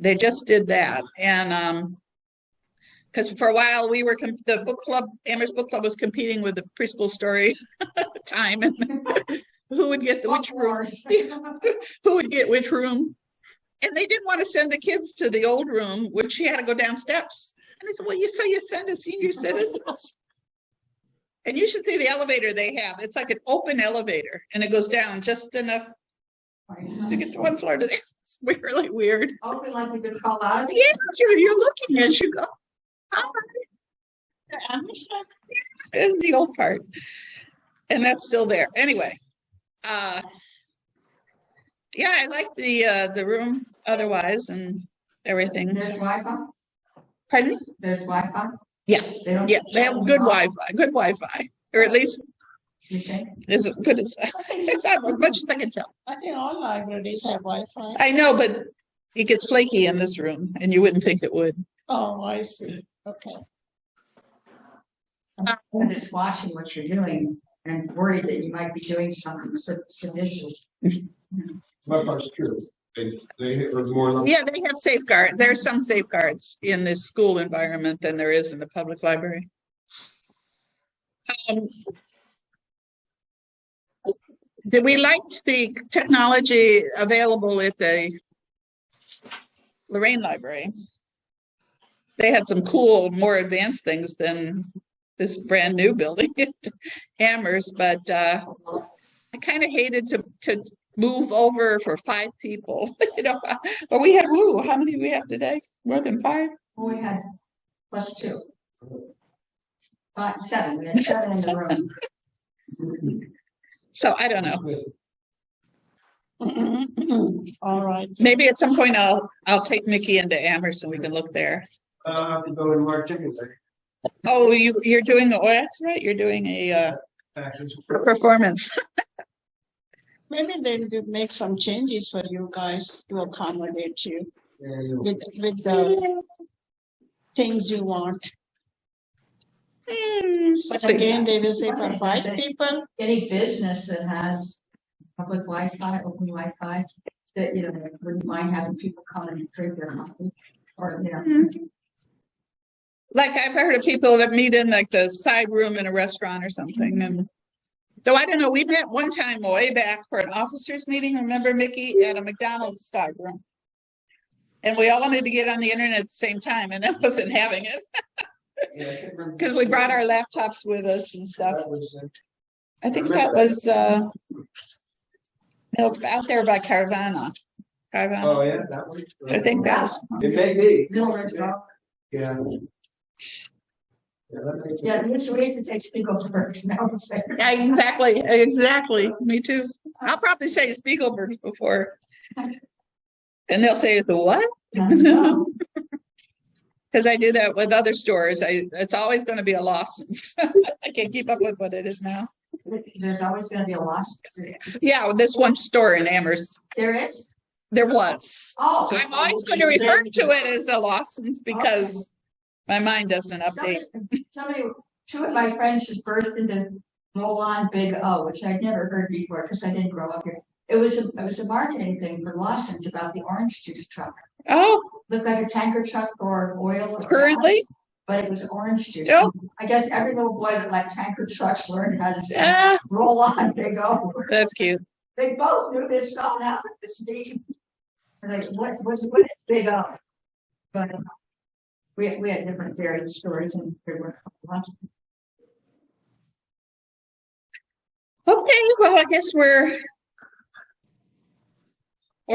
[SPEAKER 1] They just did that. And because for a while we were, the book club, Amherst Book Club was competing with the preschool story time. And who would get which room? Who would get which room? And they didn't want to send the kids to the old room, which she had to go down steps. And I said, well, you send the senior citizens. And you should see the elevator they have. It's like an open elevator, and it goes down just enough to get to one floor to the. It's really weird.
[SPEAKER 2] Open like you could call out.
[SPEAKER 1] Yeah, you're looking as you go. Oh, this is the old part, and that's still there. Anyway, yeah, I like the room otherwise and everything.
[SPEAKER 2] There's Wi-Fi.
[SPEAKER 1] Pardon?
[SPEAKER 2] There's Wi-Fi.
[SPEAKER 1] Yeah,
[SPEAKER 2] They don't
[SPEAKER 1] they have good Wi-Fi, or at least
[SPEAKER 2] You think?
[SPEAKER 1] as good as it's not as much as I can tell.
[SPEAKER 5] I think all libraries have Wi-Fi.
[SPEAKER 1] I know, but it gets flaky in this room, and you wouldn't think it would.
[SPEAKER 5] Oh, I see. Okay.
[SPEAKER 2] I'm just watching what you're doing and worried that you might be doing something seditious.
[SPEAKER 4] My part's true. They are more. Than
[SPEAKER 1] Yeah, they have safeguards. There's some safeguards in this school environment than there is in the public library. We liked the technology available at the Lorraine Library. They had some cool, more advanced things than this brand new building at Amherst, but I kind of hated to move over for 5 people, But we had, how many do we have today? More than 5?
[SPEAKER 2] Well, we had +2. 7. We had 7 in the room.
[SPEAKER 1] So I don't know.
[SPEAKER 5] All right.
[SPEAKER 1] Maybe at some point I'll take Mickey into Amherst and we can look there.
[SPEAKER 4] I don't have to go and mark tickets.
[SPEAKER 1] Oh, you're doing that's right. You're doing a performance.
[SPEAKER 5] Maybe they'll make some changes for you guys to accommodate you with the things you want. But again, they will say for 5 people.
[SPEAKER 2] Any business that has public Wi-Fi, open Wi-Fi, that, wouldn't mind having people come and drink their coffee or,
[SPEAKER 1] Like I've heard of people that meet in like the side room in a restaurant or something. And though I don't know, we met one time way back for an officers meeting. Remember, Mickey, at a McDonald's side room. And we all wanted to get on the internet at the same time, and that wasn't having it. Because we brought our laptops with us and stuff. I think that was out there by Carvana.
[SPEAKER 4] Oh yeah, that one.
[SPEAKER 1] I think that was.
[SPEAKER 4] It may be.
[SPEAKER 2] Yeah.
[SPEAKER 4] Yeah.
[SPEAKER 2] So we have to take Spiegelberg's now.
[SPEAKER 1] Yeah, exactly. Me too. I'll probably say Spiegelberg before. And they'll say the what? Because I do that with other stores. It's always going to be a loss. I can't keep up with what it is now.
[SPEAKER 2] There's always going to be a loss.
[SPEAKER 1] Yeah, this one store in Amherst.
[SPEAKER 2] There is?
[SPEAKER 1] There was.
[SPEAKER 2] Oh.
[SPEAKER 1] I'm always going to refer to it as a license because my mind doesn't update.
[SPEAKER 2] Somebody, 2 of my friends just burst into roll on Big O, which I'd never heard before because I didn't grow up here. It was a marketing thing for Lawson's about the orange juice truck.
[SPEAKER 1] Oh,
[SPEAKER 2] Looked like a tanker truck for oil. Or
[SPEAKER 1] currently?
[SPEAKER 2] gas, but it was orange juice.
[SPEAKER 1] Oh.
[SPEAKER 2] I guess every little boy that liked tanker trucks learned how to say,
[SPEAKER 1] Yeah,
[SPEAKER 2] roll on, they go.
[SPEAKER 1] that's cute.
[SPEAKER 2] They both knew this song out of this deep. Like, what is big O? But we had different varied stories and there were lots.
[SPEAKER 1] Okay, well, I guess we're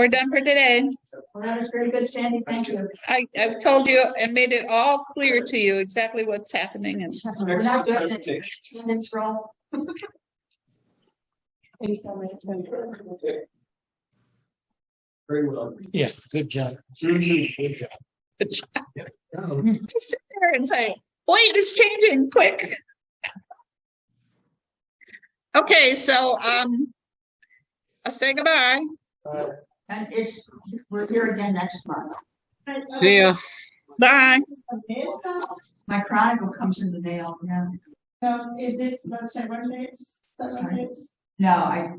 [SPEAKER 1] done for today.
[SPEAKER 2] Well, that was very good, Sandy. Thank you.
[SPEAKER 1] I've told you and made it all clear to you exactly what's happening. And
[SPEAKER 2] We're not doing it in scroll.
[SPEAKER 4] Very well.
[SPEAKER 6] Yeah, good job. Good job.
[SPEAKER 1] just sit there and say, wait, it's changing quick. Okay, so I'll say goodbye.
[SPEAKER 2] And we're here again next month.
[SPEAKER 3] See ya.
[SPEAKER 1] Bye.
[SPEAKER 2] My chronicle comes in the mail. Yeah.
[SPEAKER 5] Is it about 7 days? 7 days?
[SPEAKER 2] No,